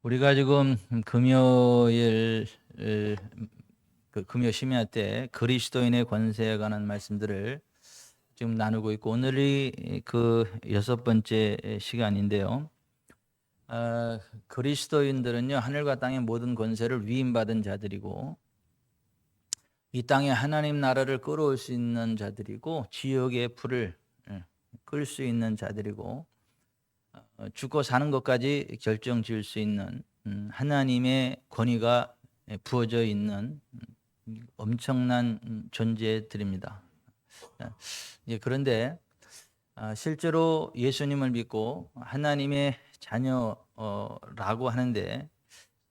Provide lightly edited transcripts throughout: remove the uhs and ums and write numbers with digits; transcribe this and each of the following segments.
우리가 지금 금요일 금요 심야 때 그리스도인의 권세에 관한 말씀들을 지금 나누고 있고, 오늘이 그 6번째 시간인데요. 그리스도인들은요, 하늘과 땅의 모든 권세를 위임받은 자들이고, 이 땅에 하나님 나라를 끌어올 수 있는 자들이고, 지옥의 불을 끌 수 있는 자들이고, 죽고 사는 것까지 결정지을 수 있는 하나님의 권위가 부어져 있는 엄청난 존재들입니다. 그런데 실제로 예수님을 믿고 하나님의 자녀라고 하는데,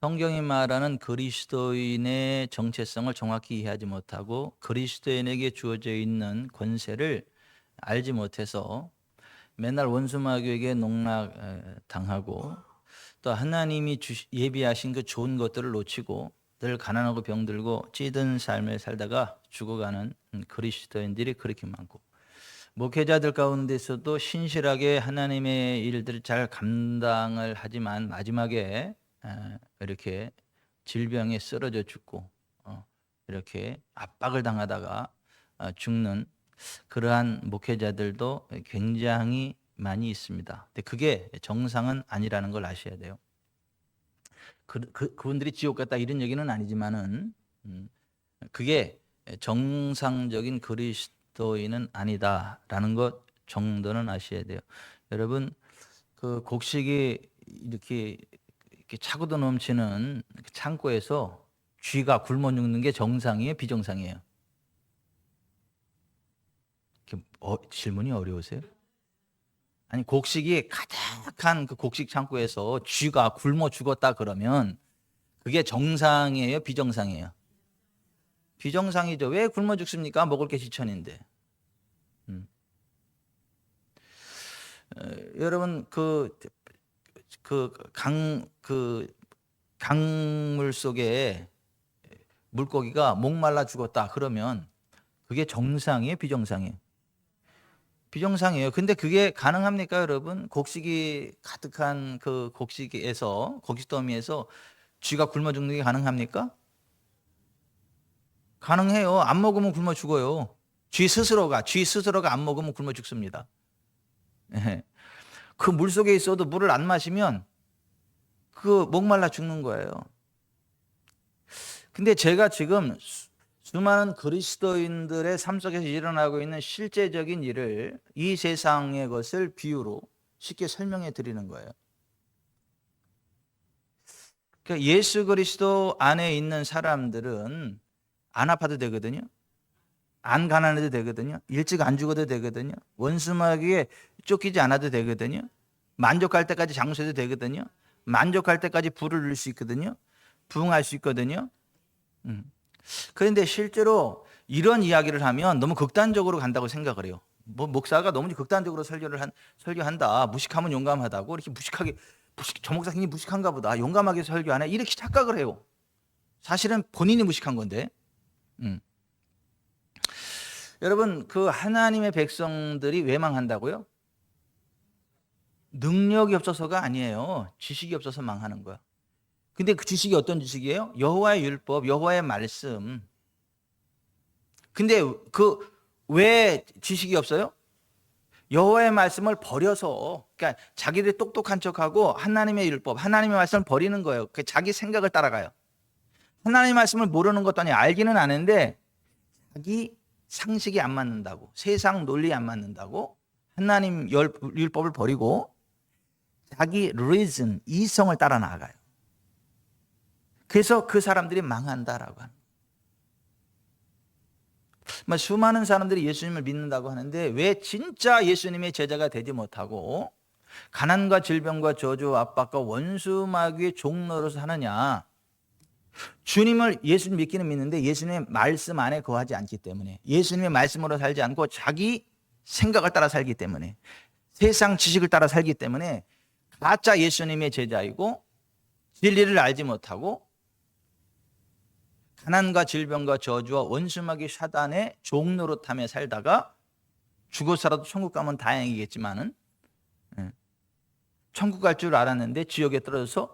성경이 말하는 그리스도인의 정체성을 정확히 이해하지 못하고 그리스도인에게 주어져 있는 권세를 알지 못해서 맨날 원수마귀에게 농락당하고, 또 하나님이 예비하신 그 좋은 것들을 놓치고 늘 가난하고 병들고 찌든 삶을 살다가 죽어가는 그리스도인들이 그렇게 많고, 목회자들 가운데서도 신실하게 하나님의 일들을 잘 감당을 하지만 마지막에 이렇게 질병에 쓰러져 죽고 이렇게 압박을 당하다가 죽는 그러한 목회자들도 굉장히 많이 있습니다. 근데 그게 정상은 아니라는 걸 아셔야 돼요. 그분들이 지옥 갔다 이런 얘기는 아니지만은 그게 정상적인 그리스도인은 아니다라는 것 정도는 아셔야 돼요. 여러분, 그 곡식이 이렇게 차고도 넘치는 그 창고에서 쥐가 굶어 죽는 게 정상이에요, 비정상이에요? 질문이 어려우세요? 아니, 곡식이 가득한 그 곡식 창고에서 쥐가 굶어 죽었다 그러면 그게 정상이에요, 비정상이에요? 비정상이죠. 왜 굶어 죽습니까? 먹을 게 지천인데. 음. 여러분, 강물 속에 물고기가 목말라 죽었다 그러면 그게 정상이에요, 비정상이에요? 비정상이에요. 근데 그게 가능합니까, 여러분? 곡식이 가득한 그 곡식더미에서 쥐가 굶어 죽는 게 가능합니까? 가능해요. 안 먹으면 굶어 죽어요. 쥐 스스로가 안 먹으면 굶어 죽습니다. 예. 그 물 속에 있어도 물을 안 마시면 그 목말라 죽는 거예요. 근데 제가 지금 수많은 그리스도인들의 삶 속에서 일어나고 있는 실제적인 일을 이 세상의 것을 비유로 쉽게 설명해 드리는 거예요. 그러니까 예수 그리스도 안에 있는 사람들은 안 아파도 되거든요. 안 가난해도 되거든요. 일찍 안 죽어도 되거든요. 원수마귀에 쫓기지 않아도 되거든요. 만족할 때까지 장수해도 되거든요. 만족할 때까지 부를 누릴 수 있거든요. 부흥할 수 있거든요. 음. 그런데 실제로 이런 이야기를 하면 너무 극단적으로 간다고 생각을 해요. 뭐 목사가 너무 극단적으로 설교한다. 무식하면 용감하다고 이렇게 저 목사 굉장히 무식한가 보다. 용감하게 설교하네. 이렇게 착각을 해요. 사실은 본인이 무식한 건데. 음. 여러분, 그 하나님의 백성들이 왜 망한다고요? 능력이 없어서가 아니에요. 지식이 없어서 망하는 거야. 근데 그 지식이 어떤 지식이에요? 여호와의 율법, 여호와의 말씀. 근데 왜 지식이 없어요? 여호와의 말씀을 버려서, 그러니까 자기들이 똑똑한 척하고 하나님의 율법, 하나님의 말씀을 버리는 거예요. 자기 생각을 따라가요. 하나님의 말씀을 모르는 것도 아니에요. 알기는 아는데 자기 상식이 안 맞는다고, 세상 논리에 안 맞는다고 하나님 율법을 버리고 자기 reason, 이성을 따라 나아가요. 그래서 그 사람들이 망한다라고 합니다. 수많은 사람들이 예수님을 믿는다고 하는데 왜 진짜 예수님의 제자가 되지 못하고 가난과 질병과 저주와 압박과 원수마귀의 종로로서 하느냐? 예수님 믿기는 믿는데 예수님의 말씀 안에 거하지 않기 때문에, 예수님의 말씀으로 살지 않고 자기 생각을 따라 살기 때문에, 세상 지식을 따라 살기 때문에 가짜 예수님의 제자이고 진리를 알지 못하고 가난과 질병과 저주와 원수마귀 사단의 종노릇하며 살다가 죽어서라도 천국 가면 다행이겠지만은, 천국 갈 줄 알았는데 지옥에 떨어져서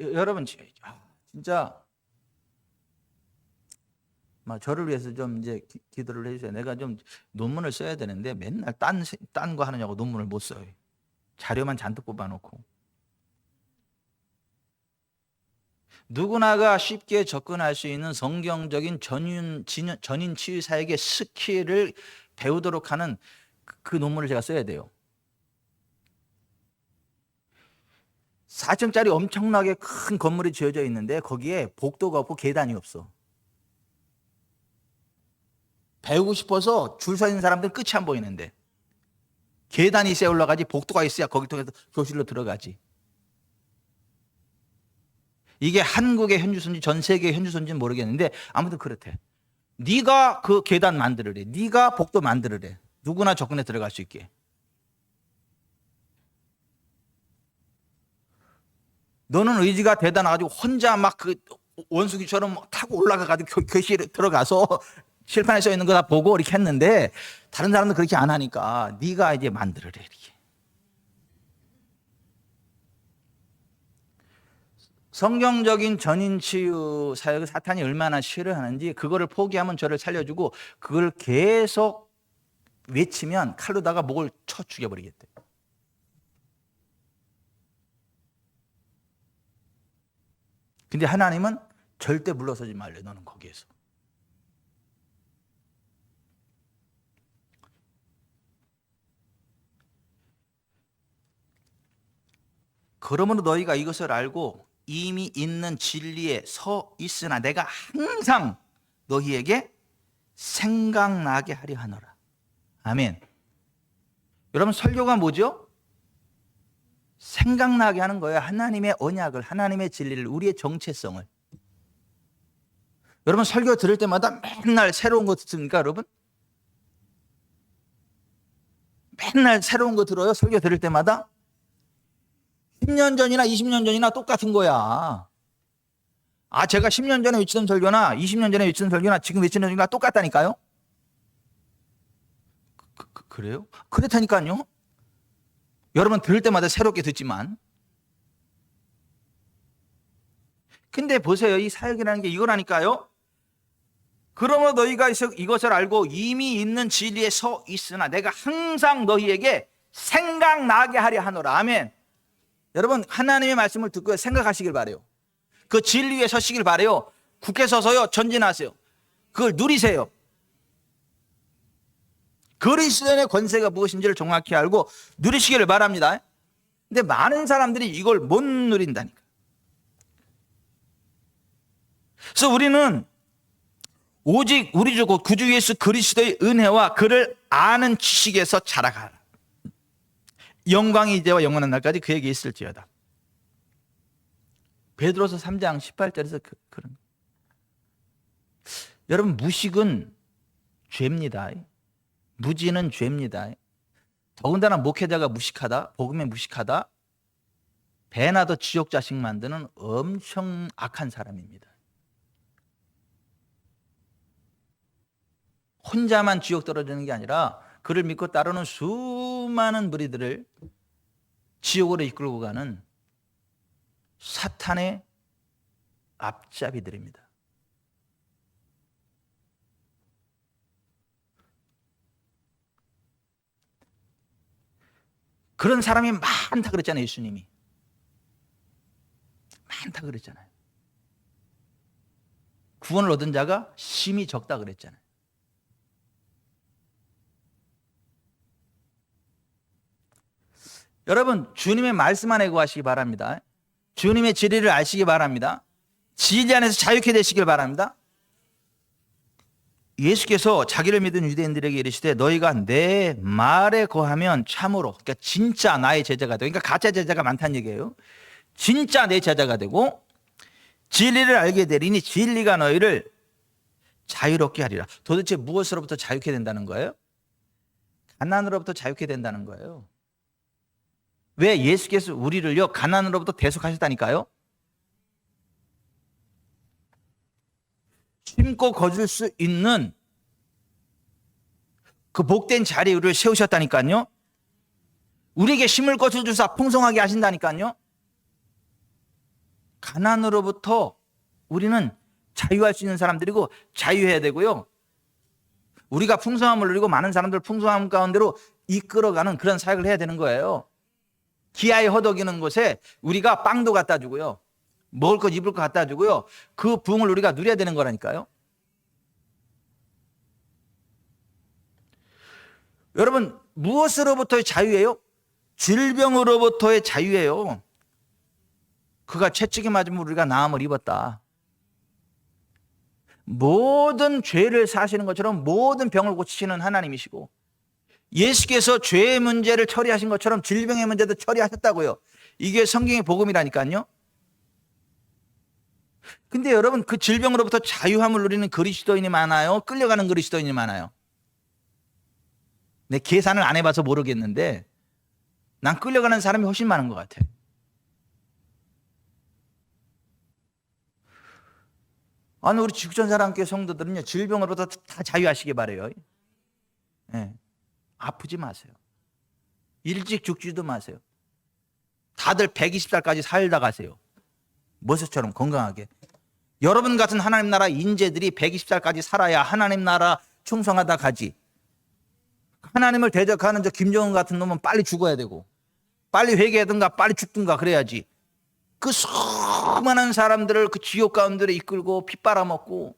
여러분 진짜 저를 위해서 좀 이제 기도를 해주세요. 내가 좀 논문을 써야 되는데 맨날 딴 거 하느냐고 논문을 못 써요. 자료만 잔뜩 뽑아놓고. 누구나가 쉽게 접근할 수 있는 성경적인 전인 치유 사역의 스킬을 배우도록 하는 그 논문을 제가 써야 돼요. 4층짜리 엄청나게 큰 건물이 지어져 있는데 거기에 복도가 없고 계단이 없어. 배우고 싶어서 줄 서 있는 사람들은 끝이 안 보이는데 계단이 있어야 올라가지, 복도가 있어야 거기 통해서 교실로 들어가지. 이게 한국의 현주소인지 전 세계의 현주소인지는 모르겠는데 아무튼 그렇대. 네가 그 계단 만들으래. 네가 복도 만들으래. 누구나 접근해 들어갈 수 있게. 너는 의지가 대단해가지고 혼자 막 그 원숭이처럼 타고 올라가가지고 교실에 들어가서 칠판에 써 있는 거 다 보고 이렇게 했는데 다른 사람들 그렇게 안 하니까 네가 이제 만들으래 이렇게. 성경적인 전인 치유 사역을 사탄이 얼마나 싫어하는지 그거를 포기하면 저를 살려주고 그걸 계속 외치면 칼로다가 목을 쳐 죽여버리겠대. 근데 하나님은 절대 물러서지 말래. 너는 거기에서. 그러므로 너희가 이것을 알고 이미 있는 진리에 서 있으나 내가 항상 너희에게 생각나게 하려 하노라. 아멘. 여러분 설교가 뭐죠? 생각나게 하는 거예요. 하나님의 언약을, 하나님의 진리를, 우리의 정체성을. 여러분 설교 들을 때마다 맨날 새로운 거 듣습니까, 여러분? 맨날 새로운 거 들어요, 설교 들을 때마다? 10년 전이나 20년 전이나 똑같은 거야. 제가 10년 전에 외치던 설교나 20년 전에 외치던 설교나 지금 외치는 설교가 똑같다니까요? 그래요? 그렇다니까요? 여러분 들을 때마다 새롭게 듣지만. 근데 보세요. 이 사역이라는 게 이거라니까요. 그러므로 너희가 이것을 알고 이미 있는 진리에 서 있으나 내가 항상 너희에게 생각나게 하려 하노라. 아멘. 여러분 하나님의 말씀을 듣고 생각하시길 바라요. 그 진리에 서시길 바라요. 굳게 서서요 전진하세요. 그걸 누리세요. 그리스도의 권세가 무엇인지를 정확히 알고 누리시기를 바랍니다. 근데 많은 사람들이 이걸 못 누린다니까. 그래서 우리는 오직 우리 주 구주 예수 그리스도의 은혜와 그를 아는 지식에서 자라가라. 영광이 이제와 영원한 날까지 그에게 있을지어다. 베드로서 3장 18절에서 그런. 여러분 무식은 죄입니다. 무지는 죄입니다. 더군다나 목회자가 무식하다, 복음에 무식하다, 배나 더 지옥 자식 만드는 엄청 악한 사람입니다. 혼자만 지옥 떨어지는 게 아니라 그를 믿고 따르는 수많은 무리들을 지옥으로 이끌고 가는 사탄의 앞잡이들입니다. 그런 사람이 많다 그랬잖아요. 예수님이 많다 그랬잖아요. 구원을 얻은 자가 심히 적다 그랬잖아요. 여러분 주님의 말씀 안에 구하시기 바랍니다. 주님의 진리를 아시기 바랍니다. 진리 안에서 자유케 되시길 바랍니다. 예수께서 자기를 믿은 유대인들에게 이르시되 너희가 내 말에 거하면 참으로, 그러니까 진짜 나의 제자가 되고, 그러니까 가짜 제자가 많다는 얘기예요. 진짜 내 제자가 되고 진리를 알게 되리니 진리가 너희를 자유롭게 하리라. 도대체 무엇으로부터 자유케 된다는 거예요? 가난으로부터 자유케 된다는 거예요. 왜? 예수께서 우리를요 가난으로부터 대속하셨다니까요. 심고 거둘 수 있는 그 복된 자리에 우리를 세우셨다니까요. 우리에게 심을 것을 주사 풍성하게 하신다니까요. 가난으로부터 우리는 자유할 수 있는 사람들이고 자유해야 되고요. 우리가 풍성함을 누리고 많은 사람들 풍성함 가운데로 이끌어가는 그런 사역을 해야 되는 거예요. 기아에 허덕이는 곳에 우리가 빵도 갖다 주고요. 먹을 것 입을 것 갖다 주고요. 그 부흥을 우리가 누려야 되는 거라니까요. 여러분, 무엇으로부터의 자유예요? 질병으로부터의 자유예요. 그가 채찍에 맞으면 우리가 나음을 입었다. 모든 죄를 사시는 것처럼 모든 병을 고치시는 하나님이시고, 예수께서 죄의 문제를 처리하신 것처럼 질병의 문제도 처리하셨다고요. 이게 성경의 복음이라니까요. 근데 여러분, 그 질병으로부터 자유함을 누리는 그리스도인이 많아요? 끌려가는 그리스도인이 많아요? 내 계산을 안 해봐서 모르겠는데 난 끌려가는 사람이 훨씬 많은 것 같아. 아니, 우리 지구촌사랑교회 성도들은요, 질병으로부터 다 자유하시기 바래요. 네. 아프지 마세요. 일찍 죽지도 마세요. 다들 120살까지 살다 가세요. 모세처럼 건강하게. 여러분 같은 하나님 나라 인재들이 120살까지 살아야 하나님 나라 충성하다 가지. 하나님을 대적하는 저 김정은 같은 놈은 빨리 죽어야 되고, 빨리 회개하든가 빨리 죽든가 그래야지. 그 수많은 사람들을 그 지옥 가운데로 이끌고 피 빨아먹고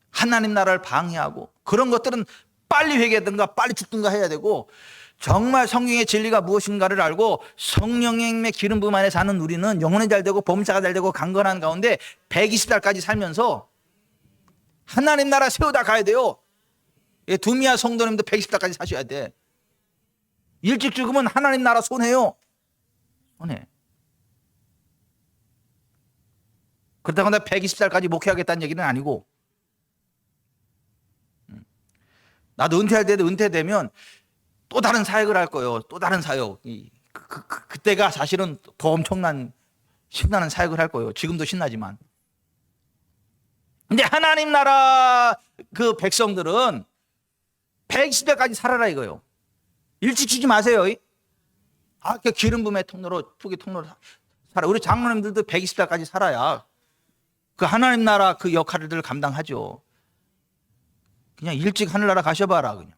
하나님 나라를 방해하고, 그런 것들은 빨리 회개하든가 빨리 죽든가 해야 되고, 정말 성경의 진리가 무엇인가를 알고 성령의 기름 부음 안에 사는 우리는 영혼이 잘 되고 범사가 잘 되고 강건한 가운데 120살까지 살면서 하나님 나라 세우다 가야 돼요. 두미아 성도님도 120살까지 사셔야 돼. 일찍 죽으면 하나님 나라 손해요. 손해. 그렇다고 내가 120살까지 목회하겠다는 얘기는 아니고, 나도 은퇴할 때도 은퇴되면 또 다른 사역을 할 거예요. 또 다른 사역. 그때가 사실은 더 엄청난 신나는 사역을 할 거예요. 지금도 신나지만. 근데 하나님 나라 그 백성들은 120대까지 살아라 이거예요. 일찍 주지 마세요. 그 기름 부음의 통로로, 푸기 통로로 살아. 우리 장로님들도 120살까지 살아야 그 하나님 나라 그 역할을 감당하죠. 그냥 일찍 하늘나라 가셔봐라. 그냥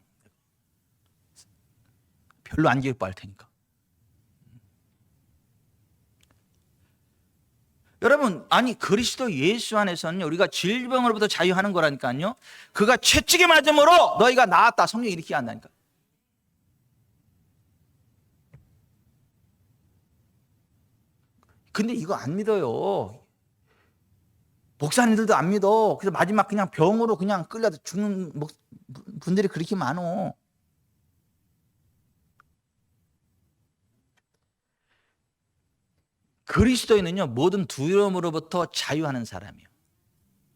별로 안 기뻐할 테니까. 여러분, 아니 그리스도 예수 안에서는 우리가 질병으로부터 자유하는 거라니까요. 그가 채찍에 맞음으로 너희가 나았다. 성경이 이렇게 한다니까. 근데 이거 안 믿어요. 목사님들도 안 믿어. 그래서 마지막 그냥 병으로 그냥 끌려 죽는 분들이 그렇게 많어. 그리스도인은요, 모든 두려움으로부터 자유하는 사람이에요.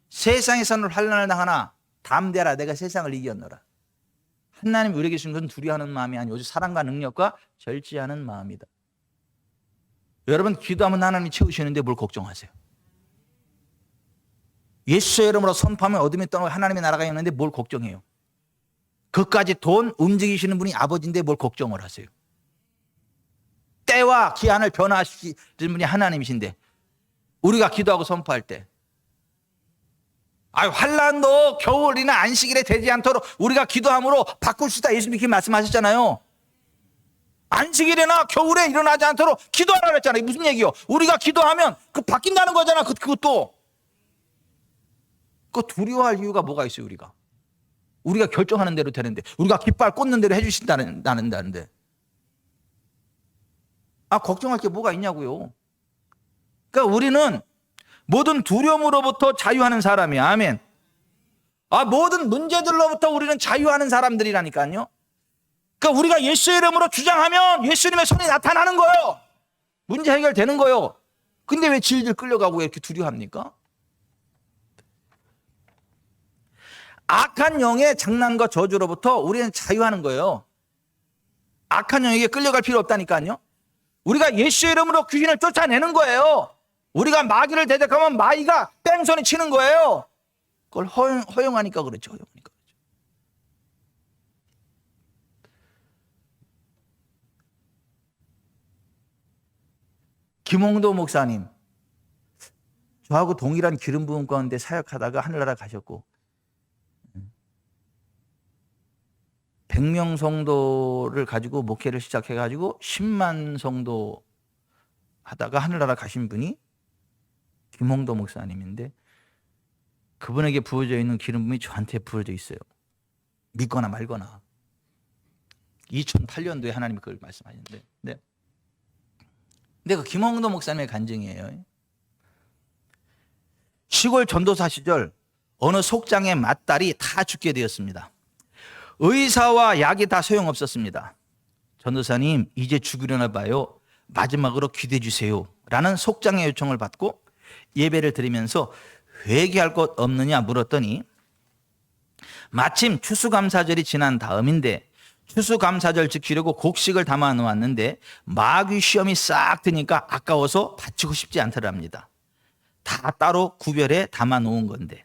세상에서는 환난을 당하나 담대하라, 내가 세상을 이겼노라. 하나님 우리에게 주신 것은 두려워하는 마음이 아니오 사랑과 능력과 절제하는 마음이다. 여러분, 기도하면 하나님이 채우시는데 뭘 걱정하세요? 예수의 이름으로 선포하면 어둠이 떠나고 하나님의 나라가 있는데 뭘 걱정해요? 그까지 돈 움직이시는 분이 아버지인데 뭘 걱정을 하세요? 때와 기한을 변화하시는 분이 하나님이신데, 우리가 기도하고 선포할 때 환난도 겨울이나 안식일에 되지 않도록 우리가 기도함으로 바꿀 수 있다. 예수님이 말씀하셨잖아요. 안식일이나 겨울에 일어나지 않도록 기도하라 그랬잖아요. 무슨 얘기요? 우리가 기도하면 그 바뀐다는 거잖아. 그것도. 그 두려워할 이유가 뭐가 있어요? 우리가 결정하는 대로 되는데, 우리가 깃발 꽂는 대로 해주신다는데 걱정할 게 뭐가 있냐고요. 그러니까 우리는 모든 두려움으로부터 자유하는 사람이야. 아멘. 모든 문제들로부터 우리는 자유하는 사람들이라니까요. 그러니까 우리가 예수의 이름으로 주장하면 예수님의 손이 나타나는 거예요. 문제 해결되는 거예요. 근데 왜 질질 끌려가고 이렇게 두려워합니까? 악한 영의 장난과 저주로부터 우리는 자유하는 거예요. 악한 영에게 끌려갈 필요 없다니까요. 우리가 예수의 이름으로 귀신을 쫓아내는 거예요. 우리가 마귀를 대적하면 마귀가 뺑소니 치는 거예요. 그걸 허용하니까 그렇죠. 김홍도 목사님, 저하고 동일한 기름 부음 가운데 사역하다가 하늘나라 가셨고 100명 성도를 가지고 목회를 시작해가지고 10만 성도 하다가 하늘나라 가신 분이 김홍도 목사님인데 그분에게 부어져 있는 기름 부음이 저한테 부어져 있어요. 믿거나 말거나. 2008년도에 하나님이 그걸 말씀하셨는데, 네. 근데 그 김홍도 목사님의 간증이에요. 시골 전도사 시절 어느 속장의 맏딸이 다 죽게 되었습니다. 의사와 약이 다 소용없었습니다. 전도사님, 이제 죽으려나 봐요. 마지막으로 기도해 주세요. 라는 속장의 요청을 받고 예배를 드리면서 회개할 것 없느냐 물었더니 마침 추수감사절이 지난 다음인데 추수감사절 지키려고 곡식을 담아 놓았는데 마귀 시험이 싹 드니까 아까워서 바치고 싶지 않더랍니다. 다 따로 구별해 담아 놓은 건데.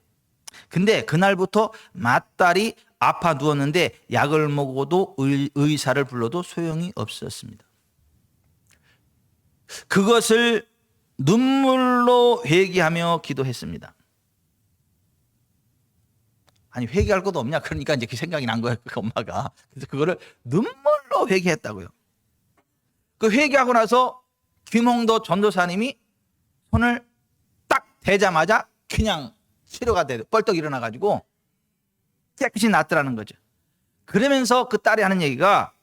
근데 그날부터 맏딸이 아파 누웠는데 약을 먹어도 의사를 불러도 소용이 없었습니다. 그것을 눈물로 회개하며 기도했습니다. 아니 회개할 것도 없냐? 그러니까 이제 그 생각이 난 거예요. 그 엄마가. 그래서 그거를 눈물로 회개했다고요. 그 회개하고 나서 김홍도 전도사님이 손을 딱 대자마자 그냥 치료가 돼 뻘떡 일어나가지고 깨끗이 낫더라는 거죠. 그러면서 그 딸이 하는 얘기가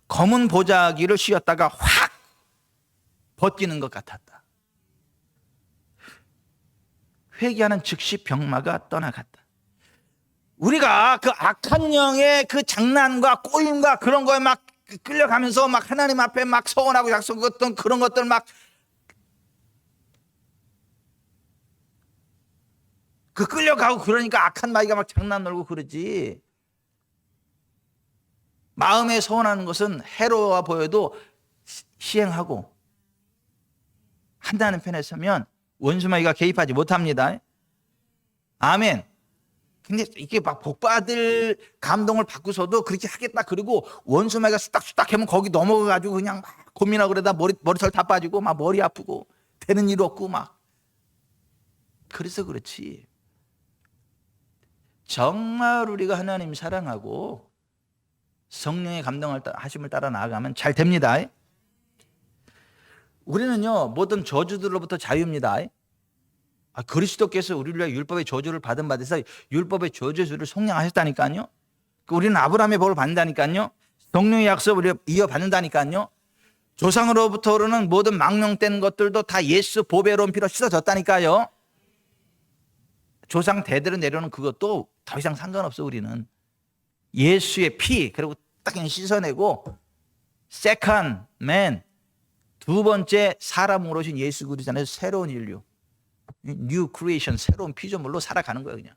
검은 보자기를 씌웠다가 확 벗기는 것 같았다. 회개하는 즉시 병마가 떠나갔다. 우리가 그 악한 영의 그 장난과 꼬임과 그런 거에 막 끌려가면서 막 하나님 앞에 막 서원하고 약속했던 그런 것들 막 그 끌려가고 그러니까 악한 마귀가 막 장난 놀고 그러지. 마음에 서원하는 것은 해로워 보여도 시행하고 한다는 편에 서면 원수 마귀가 개입하지 못합니다. 아멘. 근데 이게 막 복받을 감동을 받고서도 그렇게 하겠다 그러고 원수 마귀가 수닥수닥 하면 거기 넘어가가지고 그냥 막 고민하고 그러다 머리털 다 빠지고 막 머리 아프고 되는 일 없고 막 그래서 그렇지. 정말 우리가 하나님 사랑하고 성령의 감동을 하심을 따라 나아가면 잘 됩니다. 우리는요 모든 저주들로부터 자유입니다. 그리스도께서 우리를 위해 율법의 저주를 받은 바 돼서 율법의 저주를 속량하셨다니까요. 우리는 아브라함의 복을 받는다니까요. 성령의 약속을 이어받는다니까요. 조상으로부터 오르는 모든 망령된 것들도 다 예수 보배로운 피로 씻어졌다니까요. 조상 대대로 내려오는 그것도 더 이상 상관없어. 우리는 예수의 피 그리고 딱 씻어내고 세컨 맨 두 번째 사람으로 오신 예수 그리스도 안에서 새로운 인류 뉴 크리에이션 새로운 피조물로 살아가는 거예요. 그냥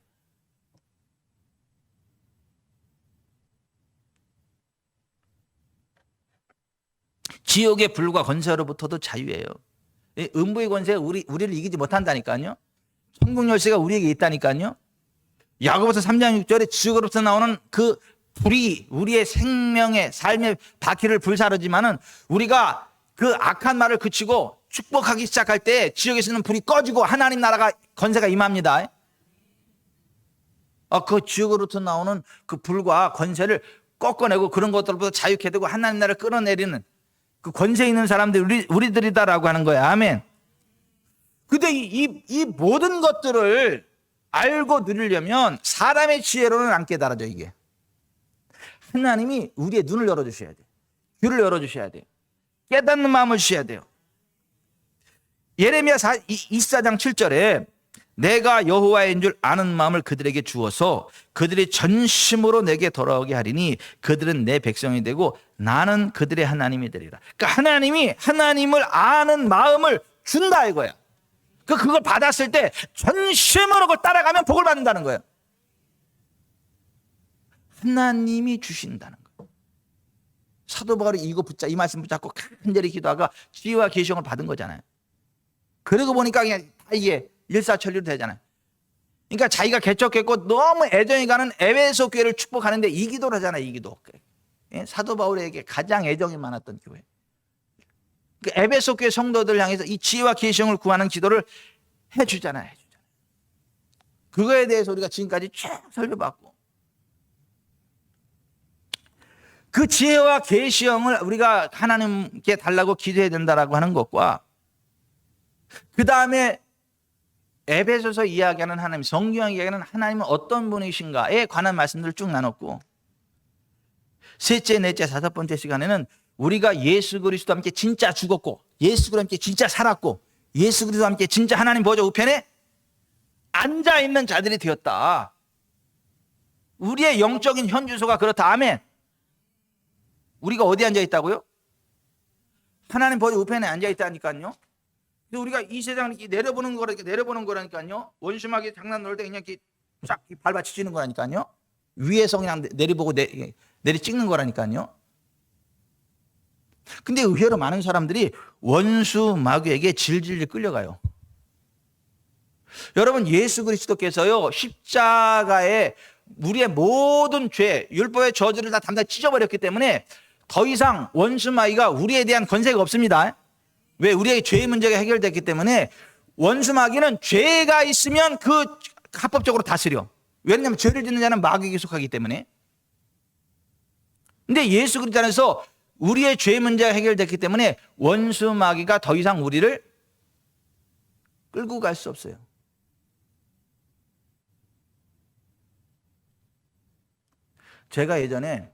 지옥의 불과 권세로부터도 자유예요. 음부의 권세가 우리를 이기지 못한다니까요. 천국 열쇠가 우리에게 있다니까요. 야고보서 3장 6절에 지옥으로부터 나오는 그 불이 우리의 생명의 삶의 바퀴를 불사르지만은 우리가 그 악한 말을 그치고 축복하기 시작할 때 지옥에서는 불이 꺼지고 하나님 나라가 권세가 임합니다. 그 지옥으로부터 나오는 그 불과 권세를 꺾어내고 그런 것들로부터 자유케 되고 하나님 나라를 끌어내리는 그 권세 있는 사람들이 우리들이다라고 하는 거예요. 아멘. 근데 이 모든 것들을 알고 누리려면 사람의 지혜로는 안 깨달아져. 이게 하나님이 우리의 눈을 열어주셔야 돼. 귀를 열어주셔야 돼요. 깨닫는 마음을 주셔야 돼요. 예레미야 24장 7절에 내가 여호와인 줄 아는 마음을 그들에게 주어서 그들이 전심으로 내게 돌아오게 하리니 그들은 내 백성이 되고 나는 그들의 하나님이 되리라. 그러니까 하나님이 하나님을 아는 마음을 준다 이거야. 그걸 받았을 때 전심으로 그걸 따라가면 복을 받는다는 거예요. 하나님이 주신다는 거예요. 사도 바울이 이거 이 말씀 붙잡고 간절히 기도하가 지혜와 계시형을 받은 거잖아요. 그러고 보니까 그냥 다 이게 일사천리로 되잖아요. 그러니까 자기가 개척했고 너무 애정이 가는 에베소 교회를 축복하는데 이 기도를 하잖아요. 이 기도. 사도 바울에게 가장 애정이 많았던 교회. 그 에베소 교회 성도들 향해서 이 지혜와 계시형을 구하는 기도를 해주잖아요. 그거에 대해서 우리가 지금까지 쭉 설교받고, 그 지혜와 계시형을 우리가 하나님께 달라고 기도해야 된다라고 하는 것과, 그 다음에 에베소서 이야기하는 하나님, 성경이 이야기하는 하나님은 어떤 분이신가에 관한 말씀들을 쭉 나눴고, 셋째, 넷째, 다섯 번째 시간에는 우리가 예수 그리스도와 함께 진짜 죽었고, 예수 그리스도와 함께 진짜 살았고, 예수 그리스도와 함께 진짜 하나님 보좌 우편에 앉아있는 자들이 되었다. 우리의 영적인 현주소가 그렇다. 아멘. 우리가 어디 앉아있다고요? 하나님 보좌 우편에 앉아있다니까요. 우리가 이 세상을 이렇게 내려보는 거라니까요. 원수마귀 장난 놓을 때 그냥 이렇게 쫙 밟아치지는 거라니까요. 위에서 그냥 내려보고 내리 찍는 거라니까요. 근데 의외로 많은 사람들이 원수 마귀에게 질질 끌려가요. 여러분, 예수 그리스도께서요, 십자가에 우리의 모든 죄, 율법의 저주를 다 담당히 찢어버렸기 때문에 더 이상 원수 마귀가 우리에 대한 권세가 없습니다. 왜? 우리의 죄의 문제가 해결됐기 때문에 원수 마귀는 죄가 있으면 그 합법적으로 다스려. 왜냐하면 죄를 짓는 자는 마귀에게 속하기 때문에. 근데 예수 그리스도 안에서 우리의 죄 문제가 해결됐기 때문에 원수 마귀가 더 이상 우리를 끌고 갈 수 없어요. 제가 예전에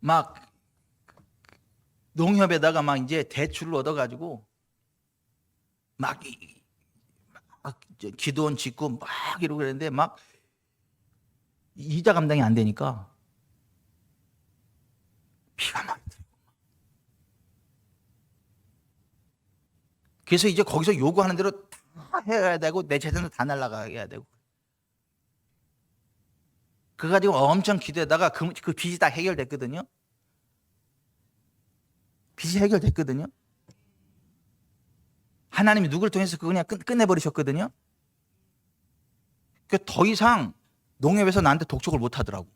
막 농협에다가 막 이제 대출을 얻어가지고 막 기도원 짓고 막 이러고 그랬는데 막 이자 감당이 안 되니까 피가 막 들고. 그래서 이제 거기서 요구하는 대로 다 해야 되고 내 재산도 다 날라가게 해야 되고. 그거 가지고 엄청 기도하다가 그 빚이 다 해결됐거든요. 빚이 해결됐거든요. 하나님이 누구를 통해서 그거 그냥 끝내버리셨거든요. 그러니까 더 이상 농협에서 나한테 독촉을 못 하더라고.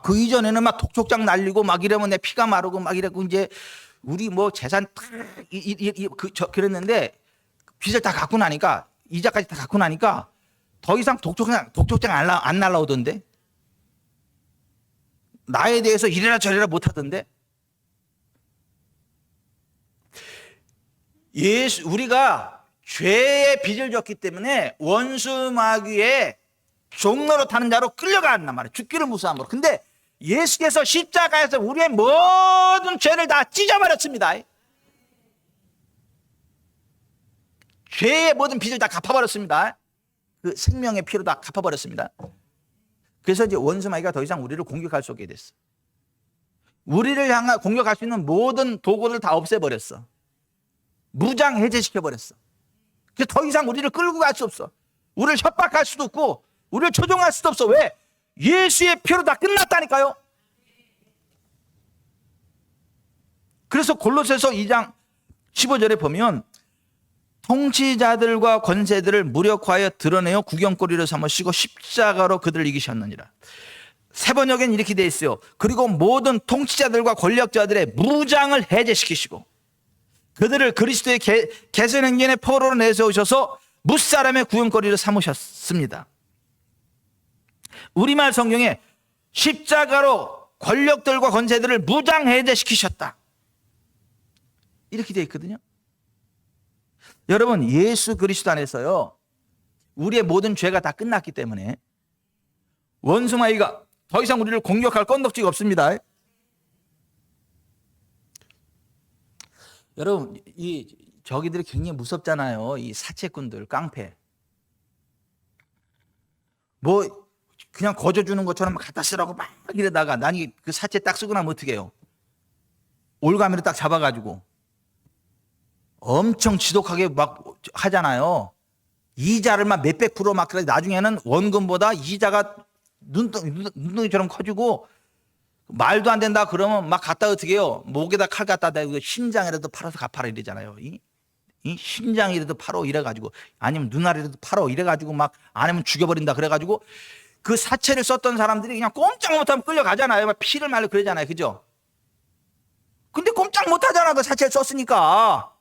그 이전에는 막 독촉장 날리고 막 이러면 내 피가 마르고 막 이랬고, 이제 우리 뭐 재산 그랬는데 빚을 다 갚고 나니까, 이자까지 다 갚고 나니까 더 이상 독촉장 안 날라오던데, 나에 대해서 이래라 저래라 못 하던데. 우리가 죄의 빚을 졌기 때문에 원수 마귀의 종로로 타는 자로 끌려간단 말이에요. 죽기를 무서함으로. 근데 예수께서 십자가에서 우리의 모든 죄를 다 찢어버렸습니다. 죄의 모든 빚을 다 갚아버렸습니다. 그 생명의 피로 다 갚아버렸습니다. 그래서 이제 원수 마귀가 더 이상 우리를 공격할 수 없게 됐어. 우리를 향해 공격할 수 있는 모든 도구를 다 없애버렸어. 무장 해제시켜버렸어. 그래서 더 이상 우리를 끌고 갈 수 없어. 우리를 협박할 수도 없고 우리를 조종할 수도 없어. 왜? 예수의 피로 다 끝났다니까요. 그래서 골로새서 2장 15절에 보면 통치자들과 권세들을 무력화하여 드러내어 구경거리로 삼으시고 십자가로 그들을 이기셨느니라. 새 번역엔 이렇게 돼 있어요. 그리고 모든 통치자들과 권력자들의 무장을 해제시키시고 그들을 그리스도의 개선행전의 포로로 내세우셔서 무사람의 구경거리로 삼으셨습니다. 우리말 성경에 십자가로 권력들과 권세들을 무장 해제시키셨다, 이렇게 되어 있거든요. 여러분, 예수 그리스도 안에서요, 우리의 모든 죄가 다 끝났기 때문에 원수 마귀가 더 이상 우리를 공격할 건덕지가 없습니다. 여러분, 저기들이 굉장히 무섭잖아요. 이 사채꾼들, 깡패. 뭐 그냥 거저 주는 것처럼 갖다 쓰라고 막 이러다가 난 그 사채 딱 쓰고 나면 어떻게 해요? 올가미로 딱 잡아가지고 엄청 지독하게 막 하잖아요. 이자를 막 몇백 프로 막 그래. 나중에는 원금보다 이자가 눈덩이처럼 커지고 말도 안 된다 그러면 막 갖다 어떻게 해요? 목에다 칼 갖다 대고 심장이라도 팔아서 갚아라 이러잖아요. 이 심장이라도 팔어 이래가지고, 아니면 눈알이라도 팔어 이래가지고 막 안 하면 죽여버린다 그래가지고 그 사체를 썼던 사람들이 그냥 꼼짝 못하면 끌려가잖아요. 막 피를 말려 그러잖아요. 그죠? 근데 꼼짝 못하잖아. 그 사체를 썼으니까.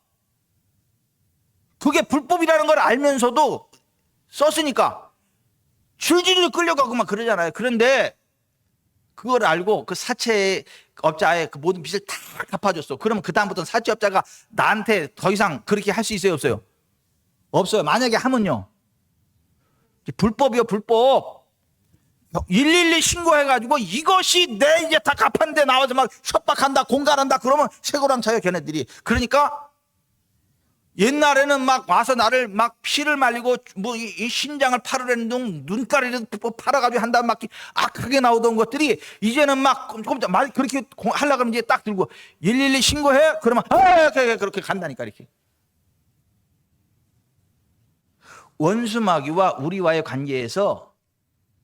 그게 불법이라는 걸 알면서도 썼으니까 줄줄이 끌려가고 막 그러잖아요. 그런데 그걸 알고 그 사채업자의 그 모든 빚을 다 갚아줬어. 그러면 그다음부터는 사채업자가 나한테 더 이상 그렇게 할 수 있어요? 없어요? 없어요. 만약에 하면요. 불법이요, 불법. 112 신고해가지고 이것이 내 이제 다 갚았는데 나와서 막 협박한다, 공갈한다, 그러면 세고랑 쳐요, 걔네들이. 그러니까 옛날에는 막 와서 나를 막 피를 말리고 뭐 이 신장을 팔으려는 둥 눈가리를 팔아가지고 한다면 막 악하게 나오던 것들이 이제는 막 꼼짝 말 그렇게 하려고 하면 이제 딱 들고 112 신고해? 그러면 그렇게 간다니까 이렇게. 원수마귀와 우리와의 관계에서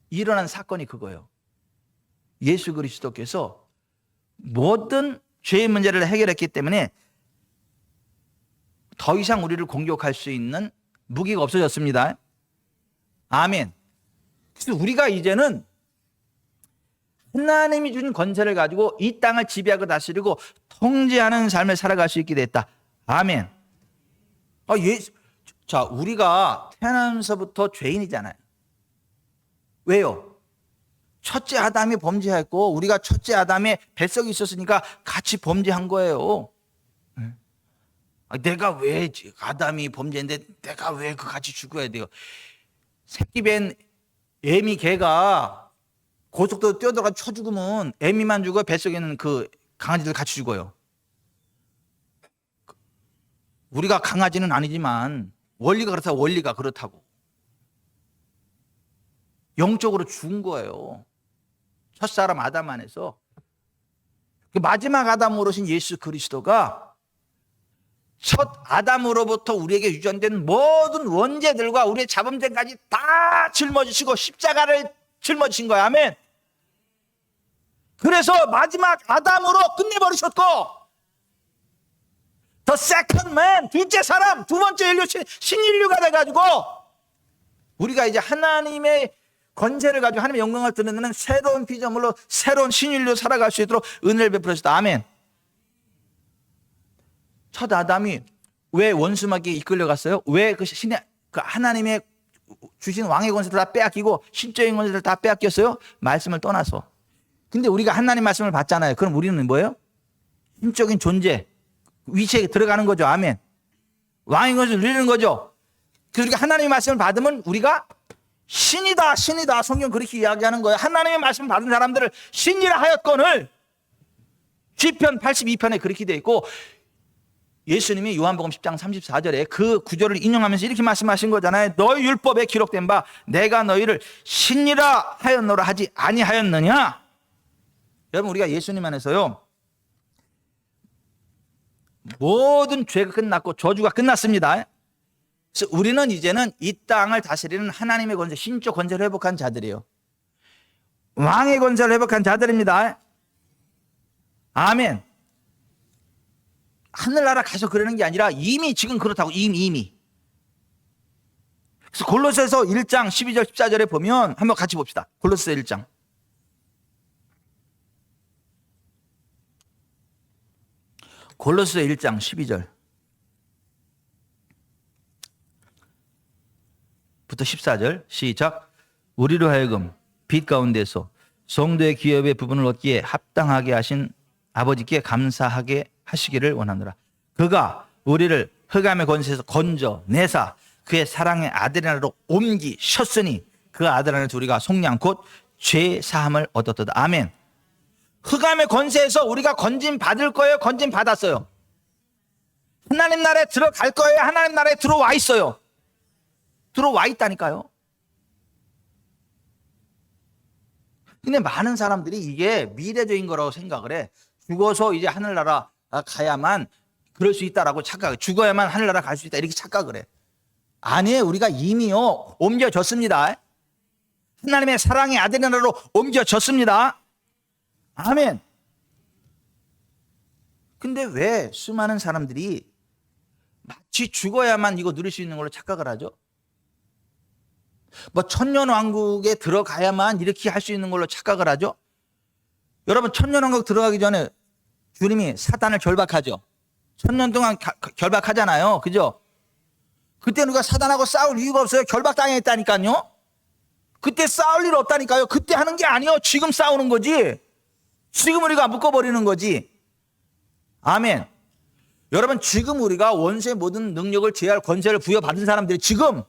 일어난 사건이 그거예요. 예수 그리스도께서 모든 죄의 문제를 해결했기 때문에 더 이상 우리를 공격할 수 있는 무기가 없어졌습니다. 아멘. 그래서 우리가 이제는 하나님이 주신 권세를 가지고 이 땅을 지배하고 다스리고 통제하는 삶을 살아갈 수 있게 됐다. 아멘. 자, 우리가 태어나면서부터 죄인이잖아요. 왜요? 첫째 아담이 범죄했고 우리가 첫째 아담의 뱃속에 있었으니까 같이 범죄한 거예요. 내가 왜 아담이 범죄인데 내가 왜 그 같이 죽어야 돼요? 새끼 뵌 애미 개가 고속도로 뛰어들어가 쳐 죽으면 애미만 죽어요? 뱃속에 있는 그 강아지들 같이 죽어요? 우리가 강아지는 아니지만 원리가 그렇다고, 원리가 그렇다고. 영적으로 죽은 거예요. 첫사람 아담 안에서. 그 마지막 아담으로 오신 예수 그리스도가 첫 아담으로부터 우리에게 유전된 모든 원죄들과 우리의 자범죄까지 다 짊어지시고 십자가를 짊어지신 거야. 아멘. 그래서 마지막 아담으로 끝내버리셨고 The second man, 둘째 사람, 두 번째 인류, 신인류가 돼가지고 우리가 이제 하나님의 권세를 가지고 하나님의 영광을 드러내는 새로운 피조물로 새로운 신인류 살아갈 수 있도록 은혜를 베풀으셨다. 아멘. 첫 아담이 왜 원수마귀에 이끌려갔어요? 왜 그 하나님의 주신 왕의 권세를 다 빼앗기고 신적인 권세를 다 빼앗겼어요? 말씀을 떠나서. 근데 우리가 하나님 말씀을 받잖아요. 그럼 우리는 뭐예요? 신적인 존재, 위치에 들어가는 거죠. 아멘. 왕의 권세를 누리는 거죠. 그래서 우리가 하나님의 말씀을 받으면 우리가 신이다, 신이다. 성경 그렇게 이야기하는 거예요. 하나님의 말씀을 받은 사람들을 신이라 하였거늘. 시편 82편에 그렇게 되어 있고 예수님이 요한복음 10장 34절에 그 구절을 인용하면서 이렇게 말씀하신 거잖아요. 너희 율법에 기록된 바 내가 너희를 신이라 하였노라 하지 아니하였느냐. 여러분, 우리가 예수님 안에서요 모든 죄가 끝났고 저주가 끝났습니다. 그래서 우리는 이제는 이 땅을 다스리는 하나님의 권세, 신적 권세를 회복한 자들이에요. 왕의 권세를 회복한 자들입니다. 아멘. 하늘나라 가서 그러는 게 아니라 이미 지금 그렇다고. 이미. 그래서 골로새서 1장 12절 14절에 보면 한번 같이 봅시다. 골로새 1장. 골로새 1장 12절 부터 14절 시작. 우리로 하여금 빛 가운데서 성도의 기업의 부분을 얻기에 합당하게 하신 아버지께 감사하게 하시기를 원하노라. 그가 우리를 흑암의 권세에서 건져내사 그의 사랑의 아들이나로 옮기셨으니 그 아들 안에서 우리가 속량 곧 죄 사함을 얻었도다. 아멘. 흑암의 권세에서 우리가 건진 받을 거예요? 건진 받았어요? 하나님 나라에 들어갈 거예요? 하나님 나라에 들어와 있어요? 들어와 있다니까요. 근데 많은 사람들이 이게 미래적인 거라고 생각을 해. 죽어서 이제 하늘나라 가야만 그럴 수 있다라고 착각해. 죽어야만 하늘나라 갈 수 있다 이렇게 착각을 해. 아니에요. 우리가 이미요 옮겨졌습니다. 하나님의 사랑의 아들의 나라로 옮겨졌습니다. 아멘. 근데 왜 수많은 사람들이 마치 죽어야만 이거 누릴 수 있는 걸로 착각을 하죠? 뭐 천년왕국에 들어가야만 이렇게 할 수 있는 걸로 착각을 하죠. 여러분, 천년왕국 들어가기 전에 주님이 사단을 결박하죠. 1000년 동안 결박하잖아요. 그죠? 그때 우리가 사단하고 싸울 이유가 없어요. 결박당했다니까요. 그때 싸울 일 없다니까요. 그때 하는 게 아니에요. 지금 싸우는 거지. 지금 우리가 묶어버리는 거지. 아멘. 여러분, 지금 우리가 원수의 모든 능력을 제어할 권세를 부여받은 사람들이 지금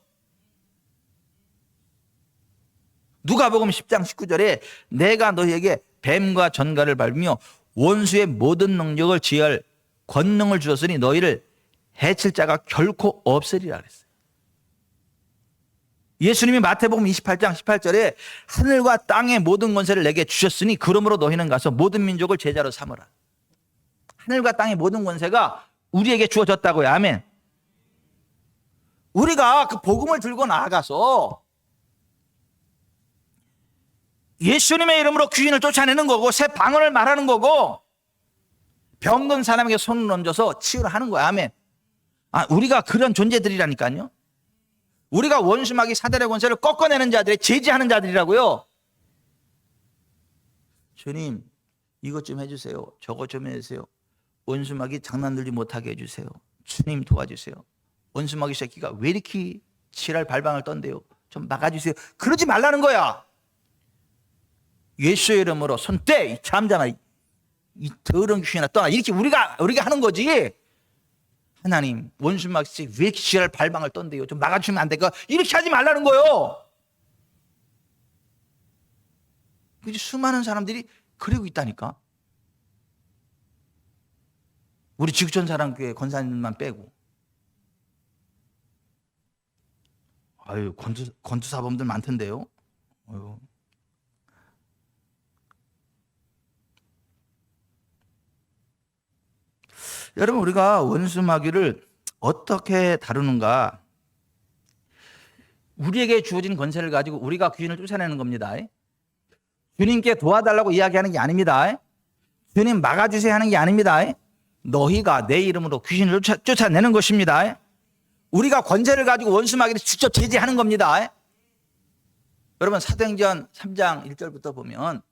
누가복음 10장 19절에 내가 너희에게 뱀과 전갈을 밟으며 원수의 모든 능력을 제어할 권능을 주었으니 너희를 해칠 자가 결코 없으리라 그랬어요. 예수님이 마태복음 28장 18절에 하늘과 땅의 모든 권세를 내게 주셨으니 그러므로 너희는 가서 모든 민족을 제자로 삼으라. 하늘과 땅의 모든 권세가 우리에게 주어졌다고요. 아멘. 우리가 그 복음을 들고 나아가서 예수님의 이름으로 귀신을 쫓아내는 거고 새 방언을 말하는 거고 병든 사람에게 손을 얹어서 치유를 하는 거야. 아멘. 우리가 그런 존재들이라니까요. 우리가 원수마귀 사단의 권세를 꺾어내는 자들이 제지하는 자들이라고요. 주님, 이것 좀 해주세요. 저것 좀 해주세요. 원수마귀 장난들지 못하게 해주세요. 주님 도와주세요. 원수마귀 새끼가 왜 이렇게 지랄 발방을 떤대요. 좀 막아주세요. 그러지 말라는 거야. 예수의 이름으로 손 떼! 잠잠아! 이 더러운 귀신아 떠나! 이렇게 우리가 하는 거지. 하나님, 원수마귀 새끼 왜 이렇게 지랄 발방을 떤대요. 좀 막아주시면 안 될까? 이렇게 하지 말라는 거예요. 그치? 수많은 사람들이 그러고 있다니까. 우리 지구촌 사랑교회 권사님만 빼고. 아유, 권투사범들 많던데요. 아유. 여러분, 우리가 원수마귀를 어떻게 다루는가? 우리에게 주어진 권세를 가지고 우리가 귀신을 쫓아내는 겁니다. 주님께 도와달라고 이야기하는 게 아닙니다. 주님 막아주세요 하는 게 아닙니다. 너희가 내 이름으로 귀신을 쫓아내는 것입니다. 우리가 권세를 가지고 원수마귀를 직접 제지하는 겁니다. 여러분, 사도행전 3장 1절부터 보면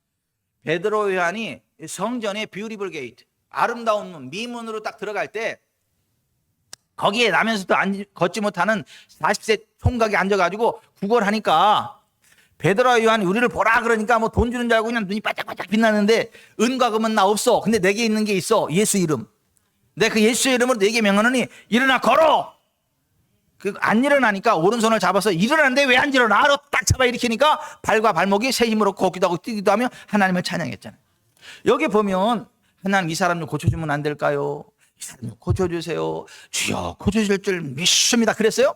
베드로 요한이 성전의 뷰티풀 게이트, 아름다운 문, 미문으로 딱 들어갈 때 거기에 나면서도 걷지 못하는 40세 총각이 앉아가지고 구걸하니까 베드로와 요한이 우리를 보라 그러니까 뭐 돈 주는 줄 알고 그냥 눈이 바짝바짝 빛나는데 은과 금은 나 없어. 근데 내게 있는 게 있어. 예수 이름. 내가 그 예수의 이름으로 내게 명하노니 일어나 걸어. 안 일어나니까 오른손을 잡아서 일어나는데 왜 안 일어나? 딱 잡아 일으키니까 발과 발목이 새 힘으로 걷기도 하고 뛰기도 하며 하나님을 찬양했잖아요. 여기 보면 하나님 이 사람 좀 고쳐주면 안 될까요? 이 사람 좀 고쳐주세요. 주여 고쳐줄 줄 믿습니다. 그랬어요?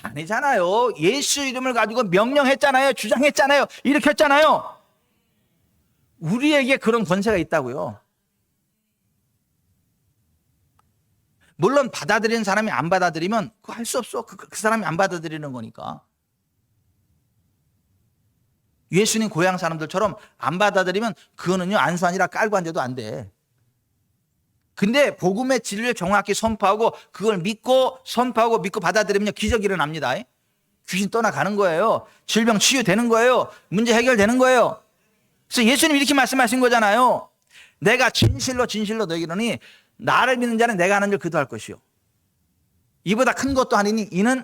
아니잖아요. 예수 이름을 가지고 명령했잖아요. 주장했잖아요. 일으켰잖아요. 우리에게 그런 권세가 있다고요. 물론 받아들이는 사람이 안 받아들이면 그거 할 수 없어. 그 사람이 안 받아들이는 거니까. 예수님 고향 사람들처럼 안 받아들이면 그거는요 안수하니라 깔고 앉아도 안 돼. 근데 복음의 진리를 정확히 선포하고 그걸 믿고 선포하고 믿고 받아들이면 기적이 일어납니다. 귀신 떠나가는 거예요. 질병 치유되는 거예요. 문제 해결되는 거예요. 그래서 예수님 이렇게 말씀하신 거잖아요. 내가 진실로 너에게 이르노니 나를 믿는 자는 내가 하는 일 그도 할 것이요. 이보다 큰 것도 아니니 이는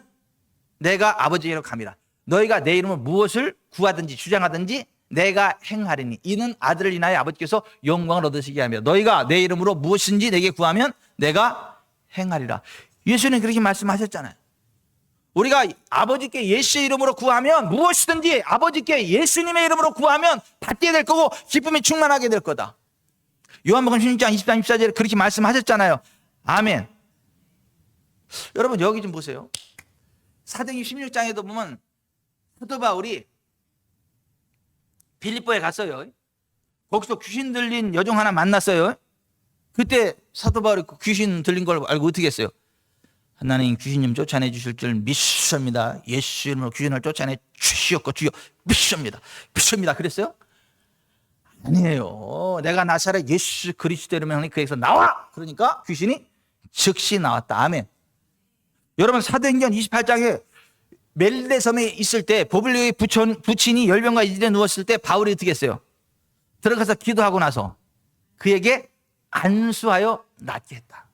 내가 아버지에게로 감이라. 너희가 내 이름으로 무엇을 구하든지 주장하든지 내가 행하리니 이는 아들을 인하여 아버지께서 영광을 얻으시게 하며 너희가 내 이름으로 무엇인지 내게 구하면 내가 행하리라. 예수님 그렇게 말씀하셨잖아요. 우리가 아버지께 예수의 이름으로 구하면 무엇이든지 아버지께 예수님의 이름으로 구하면 받게 될 거고 기쁨이 충만하게 될 거다. 요한복음 16장 23, 24절에 그렇게 말씀하셨잖아요. 아멘. 여러분 여기 좀 보세요. 사도행전 16장에도 보면 사도 바울이 빌립보에 갔어요. 거기서 귀신 들린 여종 하나 만났어요. 그때 사도 바울이 그 귀신 들린 걸 알고 어떻게 했어요? 하나님 귀신 좀 쫓아내 주실 줄 믿습니다. 예수 이름으로 귀신을 쫓아내 주시옵고 주여 믿습니다. 그랬어요? 아니에요. 내가 나사렛 예수 그리스도 이름으로 그에서 나와. 그러니까 귀신이 즉시 나왔다. 아멘. 여러분 사도행전 28장에 멜레섬에 있을 때 보블리오의 부친이 열병과 이질에 누웠을 때 바울이 어떻게 했어요? 들어가서 기도하고 나서 그에게 안수하여 낫게 했다.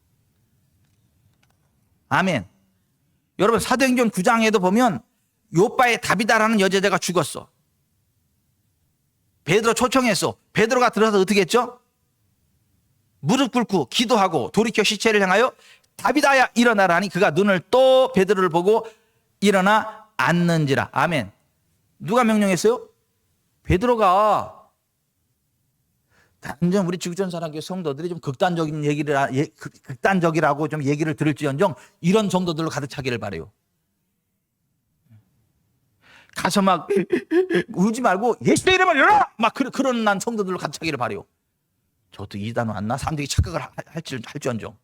아멘. 여러분 사도행전 9장에도 보면 요바의 다비다라는 여자가 죽었어. 베드로 초청했어. 베드로가 들어서 어떻게 했죠? 무릎 꿇고 기도하고 돌이켜 시체를 향하여 다비다야 일어나라 하니 그가 눈을 또 베드로를 보고 일어나 앉는지라. 아멘. 누가 명령했어요? 베드로가. 단전 우리 지구촌 사랑교회 성도들이 좀 극단적이라고 좀 얘기를 들을지언정 이런 성도들로 가득 차기를 바라요. 가서 막 울지 말고 예수의 이름을 열어라! 막 그런 난 성도들로 가득 차기를 바라요. 저도 이단 왔나? 사람들이 착각을 할지언정.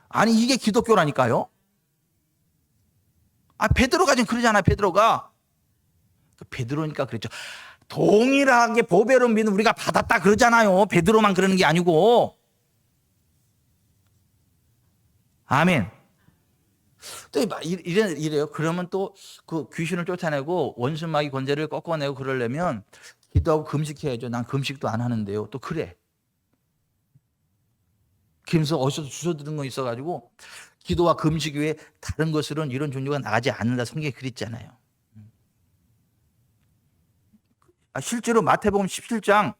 아니 이게 기독교라니까요. 베드로가 지금 그러잖아요. 베드로가. 베드로니까 그랬죠. 동일하게 보배로 믿는 우리가 받았다 그러잖아요. 베드로만 그러는 게 아니고. 아멘. 또 이래요. 그러면 또 그 귀신을 쫓아내고 원수마귀 권세를 꺾어내고 그러려면 기도하고 금식해야죠. 난 금식도 안 하는데요. 또 그래. 김서 어디서 주워 들은 거 있어가지고 기도와 금식 외에 다른 것으로는 이런 종교가 나가지 않는다. 성경에 그랬잖아요. 실제로 마태복음 17장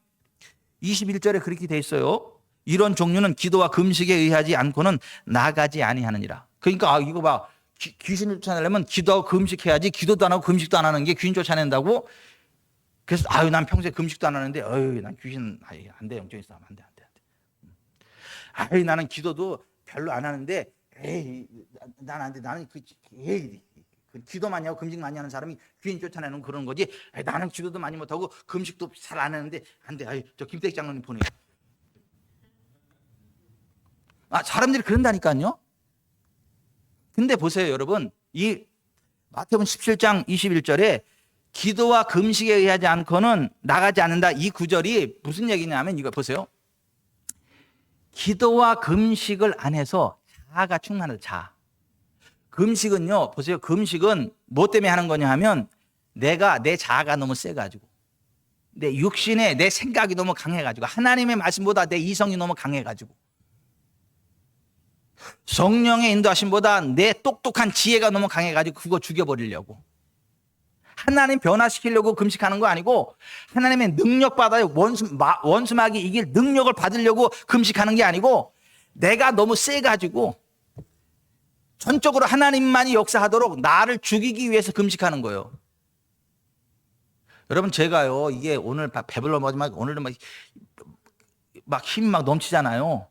21절에 그렇게 돼 있어요. 이런 종류는 기도와 금식에 의하지 않고는 나가지 아니하느니라. 그러니까 이거 봐. 귀신을 쫓아내려면 기도하고 금식해야지 기도도 안 하고 금식도 안 하는 게 귀신 쫓아낸다고. 그래서 난 평소에 금식도 안 하는데 난 귀신 안 돼. 영적인 싸움 안 돼. 나는 기도도 별로 안 하는데 난 안 돼. 나는 기도 많이 하고 금식 많이 하는 사람이 귀신 쫓아내는 그런 거지. 나는 기도도 많이 못하고 금식도 잘 안 하는데 안 돼. 저 김택 장로님 보내요. 사람들이 그런다니까요. 근데 보세요 여러분. 이 마태복음 17장 21절에 기도와 금식에 의하지 않고는 나가지 않는다. 이 구절이 무슨 얘기냐면 이거 보세요. 기도와 금식을 안 해서 자아가 충만하다. 자아. 금식은요, 보세요. 금식은 뭐 때문에 하는 거냐 하면 내 자아가 너무 세가지고 내 육신에 내 생각이 너무 강해가지고 하나님의 말씀보다 내 이성이 너무 강해가지고 성령의 인도하심보다 내 똑똑한 지혜가 너무 강해가지고 그거 죽여버리려고 하나님 변화시키려고 금식하는 거 아니고 하나님의 능력 받아요. 원수마귀 이길 능력을 받으려고 금식하는 게 아니고 내가 너무 세가지고 전적으로 하나님만이 역사하도록 나를 죽이기 위해서 금식하는 거예요. 여러분 제가요 이게 오늘 배불러 먹지만 오늘은 막 힘이 막 넘치잖아요.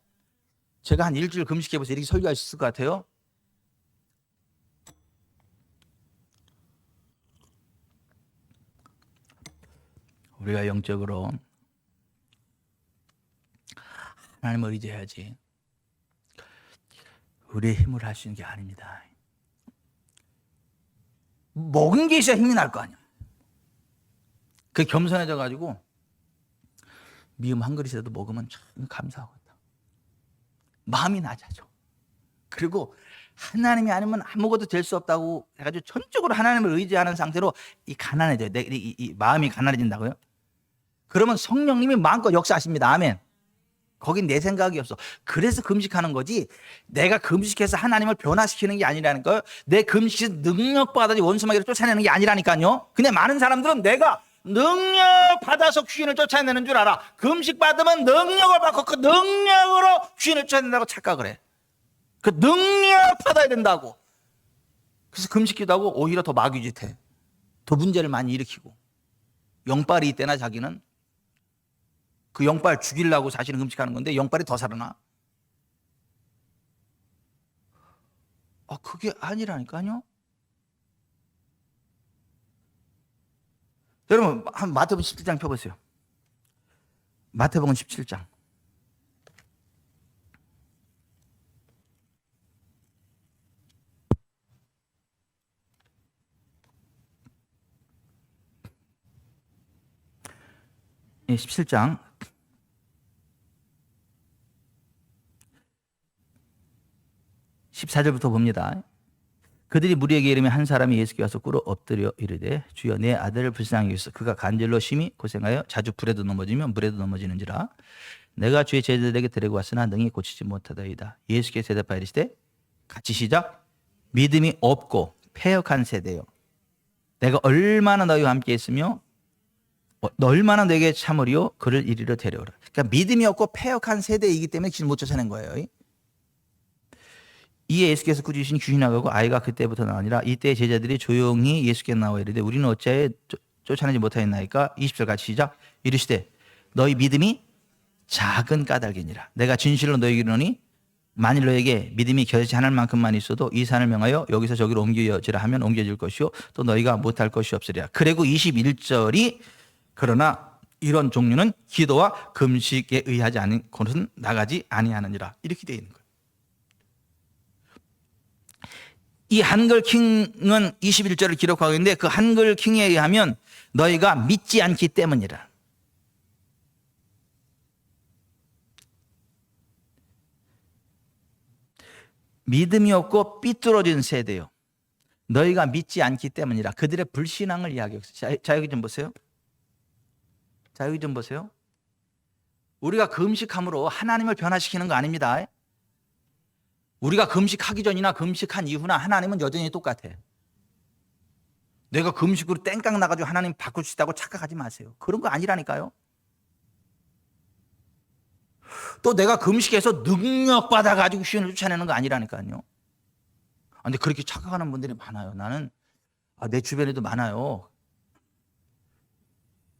제가 한 일주일 금식해보세요. 이렇게 설교할 수 있을 것 같아요? 우리가 영적으로 하나님을 의지해야지 우리의 힘을 할 수 있는 게 아닙니다. 먹은 게 있어야 힘이 날 거 아니야. 그 겸손해져 가지고 미음 한 그릇이라도 먹으면 참 감사하거든. 마음이 낮아져. 그리고 하나님이 아니면 아무것도 될 수 없다고 해가지고 전적으로 하나님을 의지하는 상태로 가난해져요. 이 마음이 가난해진다고요? 그러면 성령님이 마음껏 역사하십니다. 아멘. 거긴 내 생각이 없어. 그래서 금식하는 거지 내가 금식해서 하나님을 변화시키는 게 아니라는 거예요. 내 금식은 능력 받아서 원수마귀를 쫓아내는 게 아니라니까요. 근데 많은 사람들은 내가 능력 받아서 귀신을 쫓아내는 줄 알아. 금식 받으면 능력을 받고 그 능력으로 귀신을 쫓아낸다고 착각을 해. 그 능력 받아야 된다고. 그래서 금식기도 하고 오히려 더 마귀짓해. 더 문제를 많이 일으키고. 영빨이 있대나 자기는. 그 영빨 죽이려고 자신은 금식하는 건데 영빨이 더 살아나. 그게 아니라니까요. 여러분 한 마태복음 17장 펴보세요. 마태복음 17장. 예, 17장 14절부터 봅니다. 그들이 무리에게 이르며 한 사람이 예수께 와서 꿇어 엎드려 이르되 주여 내 아들을 불쌍히 여기소서. 그가 간절로 심히 고생하여 자주 불에도 넘어지면 물에도 넘어지는지라. 내가 주의 제자들에게 데리고 왔으나 능히 고치지 못하더이다. 예수께서 대답하여 이르시되 같이 시작. 믿음이 없고 패역한 세대요. 내가 얼마나 너희와 함께 있으며 얼마나 너에게 참으리요 그를 이리로 데려오라. 그러니까 믿음이 없고 패역한 세대이기 때문에 귀신을 못 쫓아낸 거예요. 이에 예수께서 꾸짖으시니 귀신이 나가고 아이가 그때부터 나으니라. 이때 제자들이 조용히 예수께 나와 이르되 우리는 어찌하여 쫓아내지 못하였나이까. 20절 같이 시작. 이르시되 너희 믿음이 작은 까닭이니라. 내가 진실로 너희에게 이르노니 만일 너에게 믿음이 겨자씨 하나만큼만 있어도 이 산을 명하여 여기서 저기로 옮겨지라 하면 옮겨질 것이요 또 너희가 못할 것이 없으리라. 그리고 21절이 그러나 이런 종류는 기도와 금식에 의하지 않은 곳은 나가지 아니하느니라. 이렇게 되어 있는 거예요. 이 한글킹은 21절을 기록하고 있는데 그 한글킹에 의하면 너희가 믿지 않기 때문이라. 믿음이 없고 삐뚤어진 세대요. 너희가 믿지 않기 때문이라. 그들의 불신앙을 이야기했어요. 자, 여기 좀 보세요. 자, 여기 좀 보세요. 우리가 금식함으로 하나님을 변화시키는 거 아닙니다. 우리가 금식하기 전이나 금식한 이후나 하나님은 여전히 똑같아. 내가 금식으로 땡깡 나가지고 하나님 바꿀 수 있다고 착각하지 마세요. 그런 거 아니라니까요. 또 내가 금식해서 능력 받아가지고 귀신을 쫓아내는 거 아니라니까요. 근데 그렇게 착각하는 분들이 많아요. 나는 내 주변에도 많아요.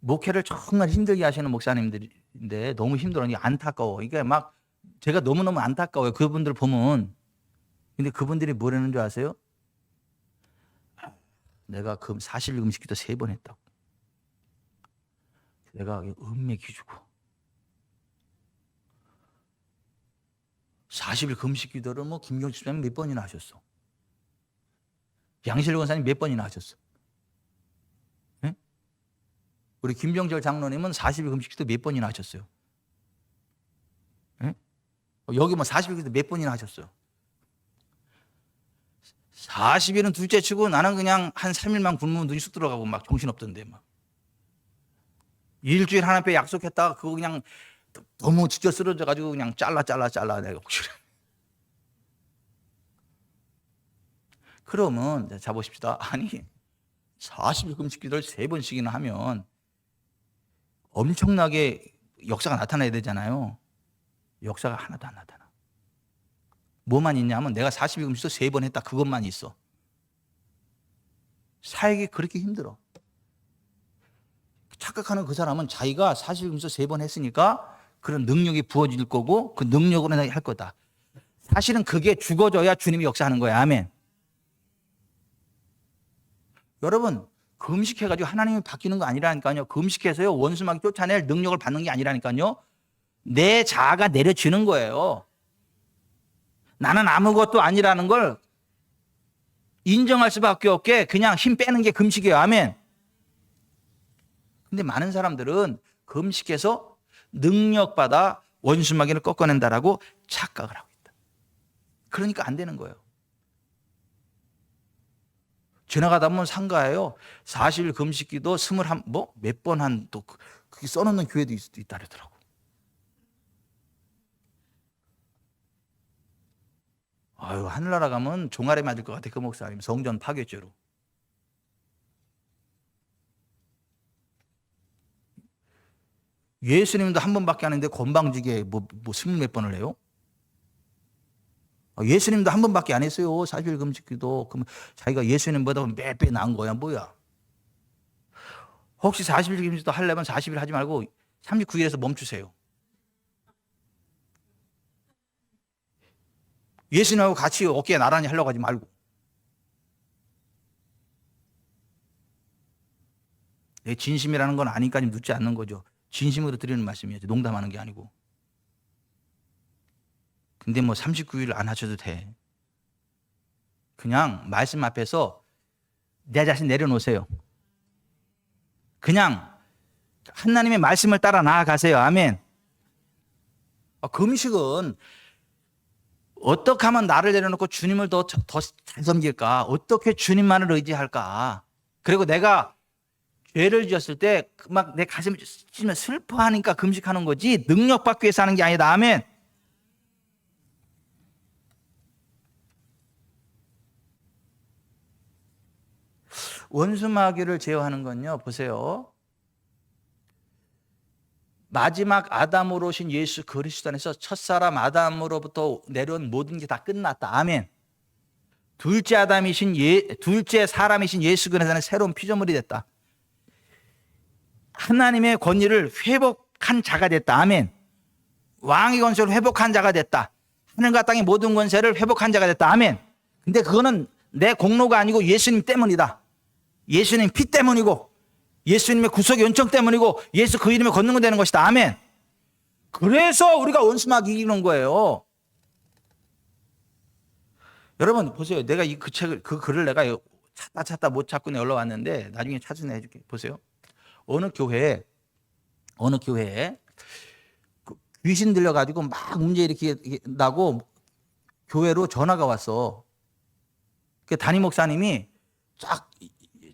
목회를 정말 힘들게 하시는 목사님들인데 너무 힘들어. 안타까워. 이게 막 제가 너무너무 안타까워요. 그분들 보면. 근데 그분들이 뭐라는 줄 아세요? 내가 40일 금식기도 3번 했다고. 내가 음맥 기주고 40일 금식기도를 뭐 김경주 집사님 몇 번이나 하셨어? 양실 권사님 몇 번이나 하셨어? 네? 우리 김병철 장로님은 40일 금식기도 몇 번이나 하셨어요? 네? 여기 뭐 40일 기도 몇 번이나 하셨어요? 40일은 둘째 치고 나는 그냥 한 3일만 굶으면 눈이 쑥 들어가고 막 정신없던데 막. 일주일 하나님께 약속했다가 그거 그냥 너무 지쳐 쓰러져가지고 그냥 잘라 내가 혹시. 그러면 자 보십시다. 아니 40일 금식 기도를 3번씩이나 하면 엄청나게 역사가 나타나야 되잖아요. 역사가 하나도 안 나타나. 뭐만 있냐면 내가 40일 금식도 3번 했다. 그것만 있어. 살기 그렇게 힘들어. 착각하는 그 사람은 자기가 40일 금식 3번 했으니까 그런 능력이 부어질 거고 그 능력으로 할 거다. 사실은 그게 죽어져야 주님이 역사하는 거야. 아멘. 여러분 금식해가지고 하나님이 바뀌는 거 아니라니까요. 금식해서요 원수마귀 쫓아낼 능력을 받는 게 아니라니까요. 내 자아가 내려지는 거예요. 나는 아무것도 아니라는 걸 인정할 수밖에 없게 그냥 힘 빼는 게 금식이에요. 아멘. 근데 많은 사람들은 금식해서 능력받아 원수마귀를 꺾어낸다라고 착각을 하고 있다. 그러니까 안 되는 거예요. 지나가다 보면 상가에요 40일 금식기도 21, 몇 번 한 또 그게 써놓는 교회도 있다 그러더라고. 아유, 하늘나라 가면 종아리 맞을 것 같아. 그 목사님 성전 파괴죄로. 예수님도 한 번밖에 안 했는데 건방지게 뭐 20몇 번을 해요? 예수님도 한 번밖에 안 했어요. 40일 금식기도. 그럼 자기가 예수님보다 몇 배 나은 거야 뭐야? 혹시 40일 금식도 하려면 40일 하지 말고 39일에서 멈추세요. 예수님하고 같이 어깨에 나란히 하려고 하지 말고. 내 진심이라는 건 아니까 묻지 않는 거죠. 진심으로 드리는 말씀이에요. 농담하는 게 아니고. 근데 뭐 39일 안 하셔도 돼. 그냥 말씀 앞에서 내 자신 내려놓으세요. 그냥 하나님의 말씀을 따라 나아가세요. 아멘. 금식은 어떻게 하면 나를 내려놓고 주님을 더 잘 섬길까? 어떻게 주님만을 의지할까? 그리고 내가 죄를 지었을 때 막 내 가슴이 찢으면 슬퍼하니까 금식하는 거지 능력 받기 위해서 하는 게 아니다. 아멘. 원수 마귀를 제어하는 건요, 보세요. 마지막 아담으로 오신 예수 그리스도 안에서 첫사람 아담으로부터 내려온 모든 게 다 끝났다. 아멘. 둘째 사람이신 예수 그리스도는 새로운 피조물이 됐다. 하나님의 권위를 회복한 자가 됐다. 아멘. 왕의 권세를 회복한 자가 됐다. 하늘과 땅의 모든 권세를 회복한 자가 됐다. 아멘. 근데 그거는 내 공로가 아니고 예수님 때문이다. 예수님 피 때문이고 예수님의 구속의 연청 때문이고 예수 그 이름에 걷는 거 되는 것이다. 아멘. 그래서 우리가 원수마귀 이기는 거예요. 여러분 보세요. 내가 그 글을 내가 찾다 못 찾고 내가 올라왔는데 나중에 찾아내 해줄게. 보세요. 어느 교회에 귀신 들려가지고 막 문제 이렇게 나고 교회로 전화가 왔어. 그 담임 목사님이 쫙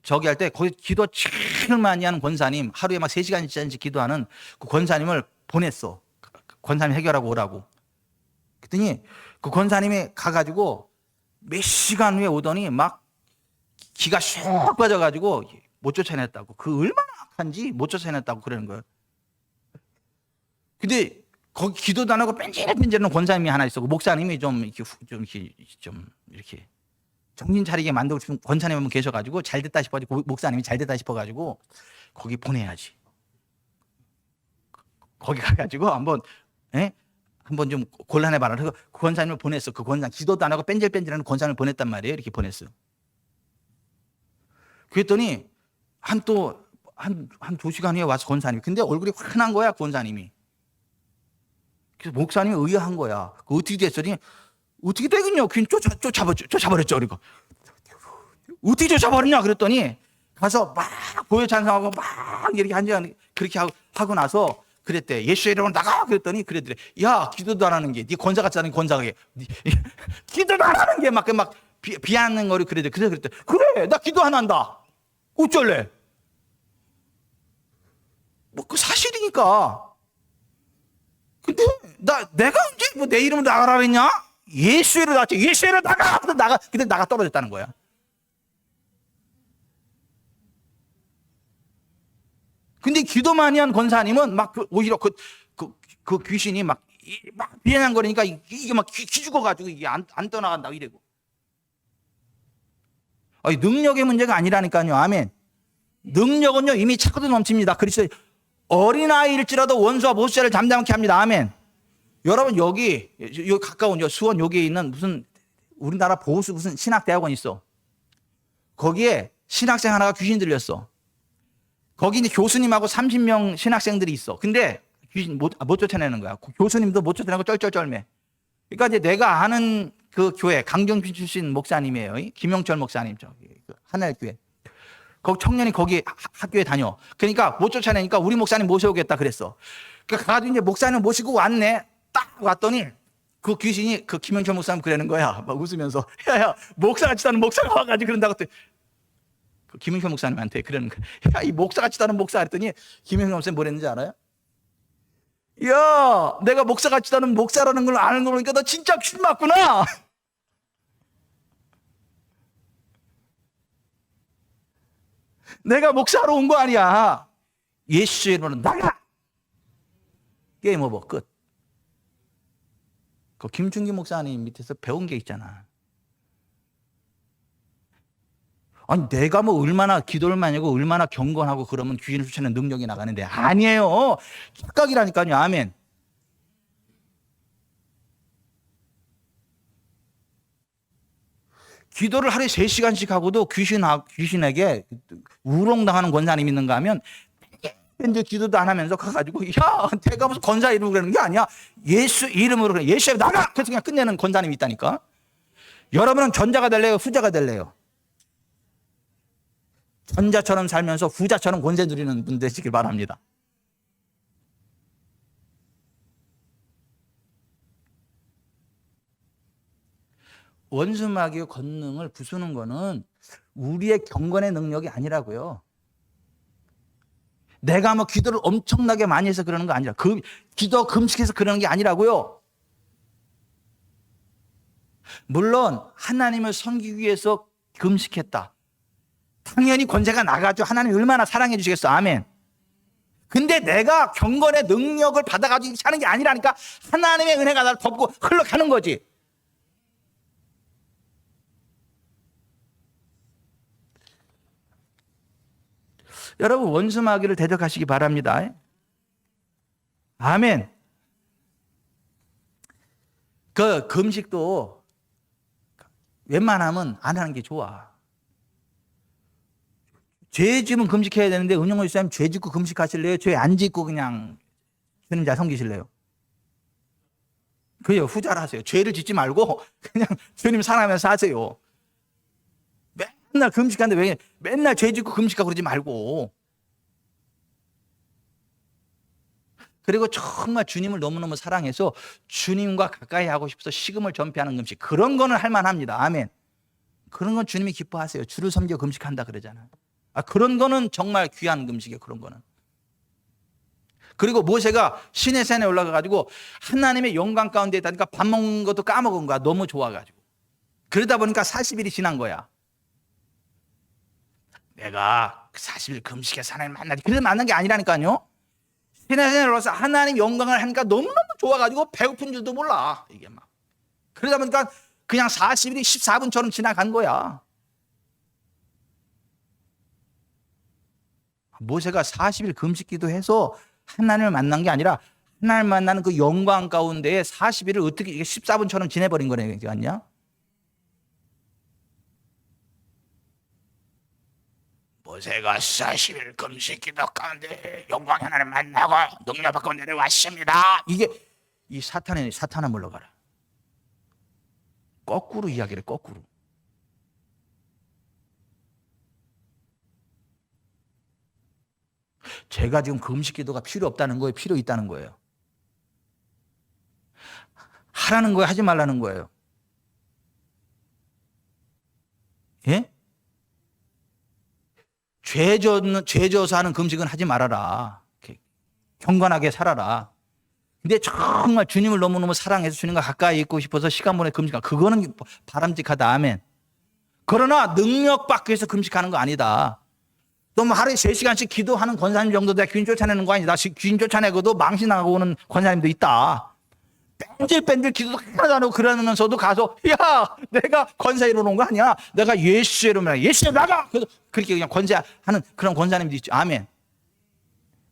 저기 할 때 거기 기도 제일 많이 하는 권사님, 하루에 막 3시간씩 기도하는 그 권사님을 보냈어. 권사님 해결하고 오라고. 그랬더니 그 권사님이 가가지고 몇 시간 후에 오더니 막 기가 슉 빠져가지고 못 쫓아냈다고. 그 얼마나 악한지 못 쫓아냈다고 그러는 거예요. 근데 거기 기도도 안 하고 뺀질뺀질하는 권사님이 하나 있어. 그 목사님이 좀 이렇게 정신 차리게 만들고 싶은 권사님 한 분 계셔가지고 잘 됐다 싶어가지고 목사님이 잘 됐다 싶어가지고 거기 보내야지. 거기 가가지고 한번 좀 곤란해봐라. 그래서 그 권사님을 보냈어. 그 권사님 기도도 안 하고 뺀질뺀질하는 권사님을 보냈단 말이에요. 이렇게 보냈어요. 그랬더니 한 2시간 후에 와서 권사님이. 근데 얼굴이 환한 거야, 권사님이. 그래서 목사님이 의아한 거야. 어떻게 됐더니 어떻게 되겠냐? 그냥 쫓아버렸죠. 그리고 어떻게 쫓아버렸냐? 그랬더니 가서 막 보여 찬송하고 막 이렇게 그렇게 하고 나서 그랬대. 예수의 이름으로 나가! 그랬더니 그랬더래. 야, 기도도 안 하는 게, 네 권사 같지 않은 권사가, 기도도 안 하는 게 막 비하는 거리 그랬대. 그래서 그랬대. 그래, 나 기도 안 한다. 어쩔래? 뭐, 그 사실이니까. 근데 내가 언제 내 이름으로 나가라 그랬냐? 예수의 이름으로 나갔지. 예수의 이름으로 나가! 근데 나가 떨어졌다는 거야. 근데 기도 많이 한 권사님은 막 오히려 그 귀신이 막 비아냥거리니까 이게 막 기 죽어가지고 이게 안 떠나간다고 이래고. 능력의 문제가 아니라니까요. 아멘. 능력은요 이미 차고도 넘칩니다. 그리스도 어린아이일지라도 원수와 보수자를 잠잠케 합니다. 아멘. 여러분 여기 가까운 수원 여기에 있는 무슨 우리나라 보수 무슨 신학대학원 있어. 거기에 신학생 하나가 귀신 들렸어. 거기 이제 교수님하고 30명 신학생들이 있어. 근데 귀신 못 쫓아내는 거야. 교수님도 못 쫓아내고 쩔쩔쩔매. 그러니까 이제 내가 아는 그 교회 강정준 출신 목사님이에요. 김영철 목사님 저기 하늘교회. 거기 청년이 거기 학교에 다녀. 그러니까 못 쫓아내니까 우리 목사님 모셔오겠다 그랬어. 그러니까 가가지고 이제 목사님 모시고 왔네. 딱 왔더니 그 귀신이 그 김영철 목사님 그러는 거야. 막 웃으면서 야 목사같이 사는 목사가 와가지고 그런다고 했더니 그 김영철 목사님한테 그러는 거야. 야, 이 목사같이 사는 목사 그랬더니 김영철 목사님 뭐 했는지 알아요? 야, 내가 목사같이 사는 목사라는 걸 아는 거 보니까 너 진짜 귀신 맞구나. 내가 목사하러 온 거 아니야. 예수의 이름으로 나가. 게임 오버 끝. 그 김준기 목사님 밑에서 배운 게 있잖아. 아니 내가 뭐 얼마나 기도를 많이 하고 얼마나 경건하고 그러면 귀신을 쫓아내는 능력이 나가는데 아니에요. 착각이라니까요. 아멘. 기도를 하루에 3시간씩 하고도 귀신에게 우롱당하는 권사님 있는가 하면 이제 기도도 안 하면서 가가지고 야 내가 무슨 권사 이름으로 그러는 게 아니야. 예수 이름으로 그래. 예수에 나가! 그래서 그냥 끝내는 권사님이 있다니까. 여러분은 전자가 될래요? 후자가 될래요? 전자처럼 살면서 후자처럼 권세 누리는 분 되시길 바랍니다. 원수마귀의 권능을 부수는 거는 우리의 경건의 능력이 아니라고요. 내가 뭐 기도를 엄청나게 많이 해서 그러는 거 아니라, 기도 금식해서 그러는 게 아니라고요. 물론 하나님을 섬기기 위해서 금식했다. 당연히 권세가 나가죠. 하나님 얼마나 사랑해 주시겠어. 아멘. 근데 내가 경건의 능력을 받아가지고 하는 게 아니라니까. 하나님의 은혜가 나를 덮고 흘러가는 거지. 여러분, 원수마귀를 대적하시기 바랍니다. 아멘. 그 금식도 웬만하면 안 하는 게 좋아. 죄 지으면 금식해야 되는데 은영호 집사님 죄 짓고 금식하실래요? 죄 안 짓고 그냥 주님 잘 섬기실래요? 그래요. 후자를 하세요. 죄를 짓지 말고 그냥 주님 사랑하면서 하세요. 맨날 금식하는데 왜 맨날 죄 짓고 금식하고 그러지 말고. 그리고 정말 주님을 너무너무 사랑해서 주님과 가까이 하고 싶어서 식음을 전폐하는 금식, 그런 거는 할 만합니다. 아멘. 그런 건 주님이 기뻐하세요. 주를 섬겨 금식한다 그러잖아요. 그런 거는 정말 귀한 금식이에요. 그런 거는. 그리고 모세가 시내산에 올라가가지고 하나님의 영광 가운데 있다니까 밥 먹는 것도 까먹은 거야. 너무 좋아가지고. 그러다 보니까 40일이 지난 거야. 내가 40일 금식해서 하나님 만나지. 그래서 만난 게 아니라니까요. 시내산에 올라가서 하나님 영광을 하니까 너무너무 좋아가지고 배고픈 줄도 몰라. 이게 막. 그러다 보니까 그냥 40일이 14분처럼 지나간 거야. 모세가 40일 금식 기도해서 하나님을 만난 게 아니라 하나님을 만나는 그 영광 가운데에 40일을 어떻게 14분처럼 지내버린 거네. 아니야? 모세가 40일 금식 기도 가운데 영광의 하나님을 만나고 능력 받고 내려왔습니다. 이게 이 사탄아 물러가라. 거꾸로 이야기를 거꾸로. 제가 지금 금식 기도가 필요 없다는 거예요? 필요 있다는 거예요? 하라는 거예요? 하지 말라는 거예요? 예? 죄 져서 하는 금식은 하지 말아라. 경건하게 살아라. 근데 정말 주님을 너무너무 사랑해서 주님과 가까이 있고 싶어서 시간 보내 금식하, 그거는 바람직하다. 아멘. 그러나 능력 받기 위해서 금식하는 거 아니다. 또 뭐 하루에 3시간씩 기도하는 권사님 정도 내가 귀인 쫓아내는 거 아니다. 귀인 쫓아내고도 망신하고 오는 권사님도 있다. 뺀질뺀질 기도도 하나도 안 하고 그러면서도 가서, 야, 내가 권사 이루러 온 거 아니야. 내가 예수 이름으로 예수 나가. 그래서 그렇게 그냥 권사하는 그런 권사님도 있죠. 아멘.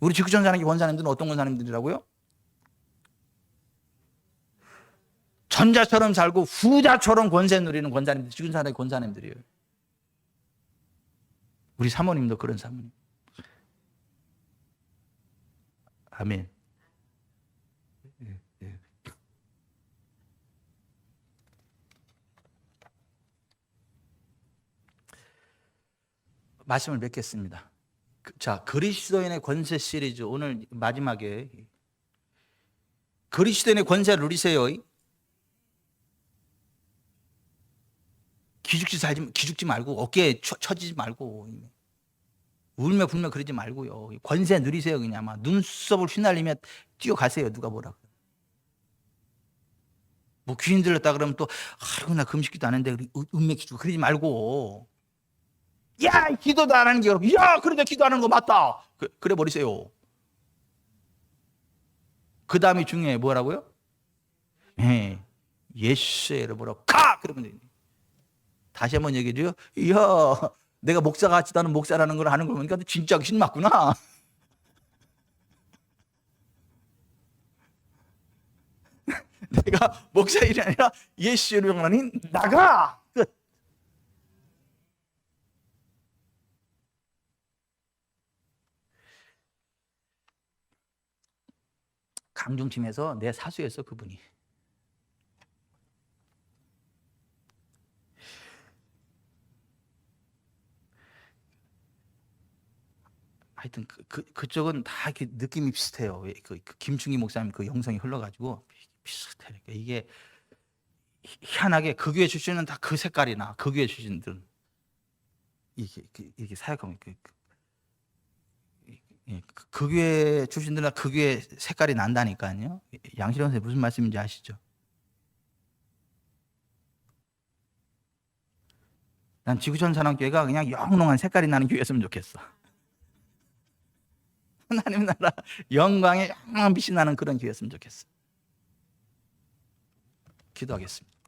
우리 지구촌사는 권사님들은 어떤 권사님들이라고요? 전자처럼 살고 후자처럼 권세 누리는 권사님들, 지구촌사의 권사님들이에요. 우리 사모님도 그런 사모님. 아멘. 말씀을 맺겠습니다. 자, 그리스도인의 권세 시리즈 오늘 마지막에 그리스도인의 권세를 누리세요. 기죽지 말고 어깨에 처지지 말고 울며 불며 그러지 말고요. 권세 누리세요. 그냥 막 눈썹을 휘날리며 뛰어가세요. 누가 뭐라 그래. 뭐 귀신 들렸다 그러면 또 아이고 나 금식기도 안 했는데 은맥 기주고 그러지 말고, 야 기도도 안 하는 게 여러분, 야 그런데 기도하는 거 맞다. 그래 버리세요. 그 다음이 중요해. 뭐라고요? 예수의 이름으로 가! 그러면 돼요. 다시 한번 얘기해 줘요. 이야, 내가 목사 같지도 않은 목사라는 걸 아는 걸 보니까 진짜 귀신 맞구나. 내가 목사 일이 아니라 예수 이름으로 하니 나가! 끝. 강중팀에서 내 사수였어, 그분이. 하여튼 그쪽은 다 이렇게 느낌이 비슷해요. 그 김충기 목사님 그 영성이 흘러가지고 비슷해. 그러니까 이게 희한하게 그 교회 출신은 다 그 색깔이 나. 그 교회 출신들은 이게 사역하면 그 교회 출신들은 그 교회 색깔이 난다니까요. 양실현 선생님 무슨 말씀인지 아시죠? 난 지구촌 사랑교회가 그냥 영롱한 색깔이 나는 교회였으면 좋겠어. 하나님 나라 영광에 영롱한 빛이 나는 그런 교회였으면 좋겠어. 기도하겠습니다.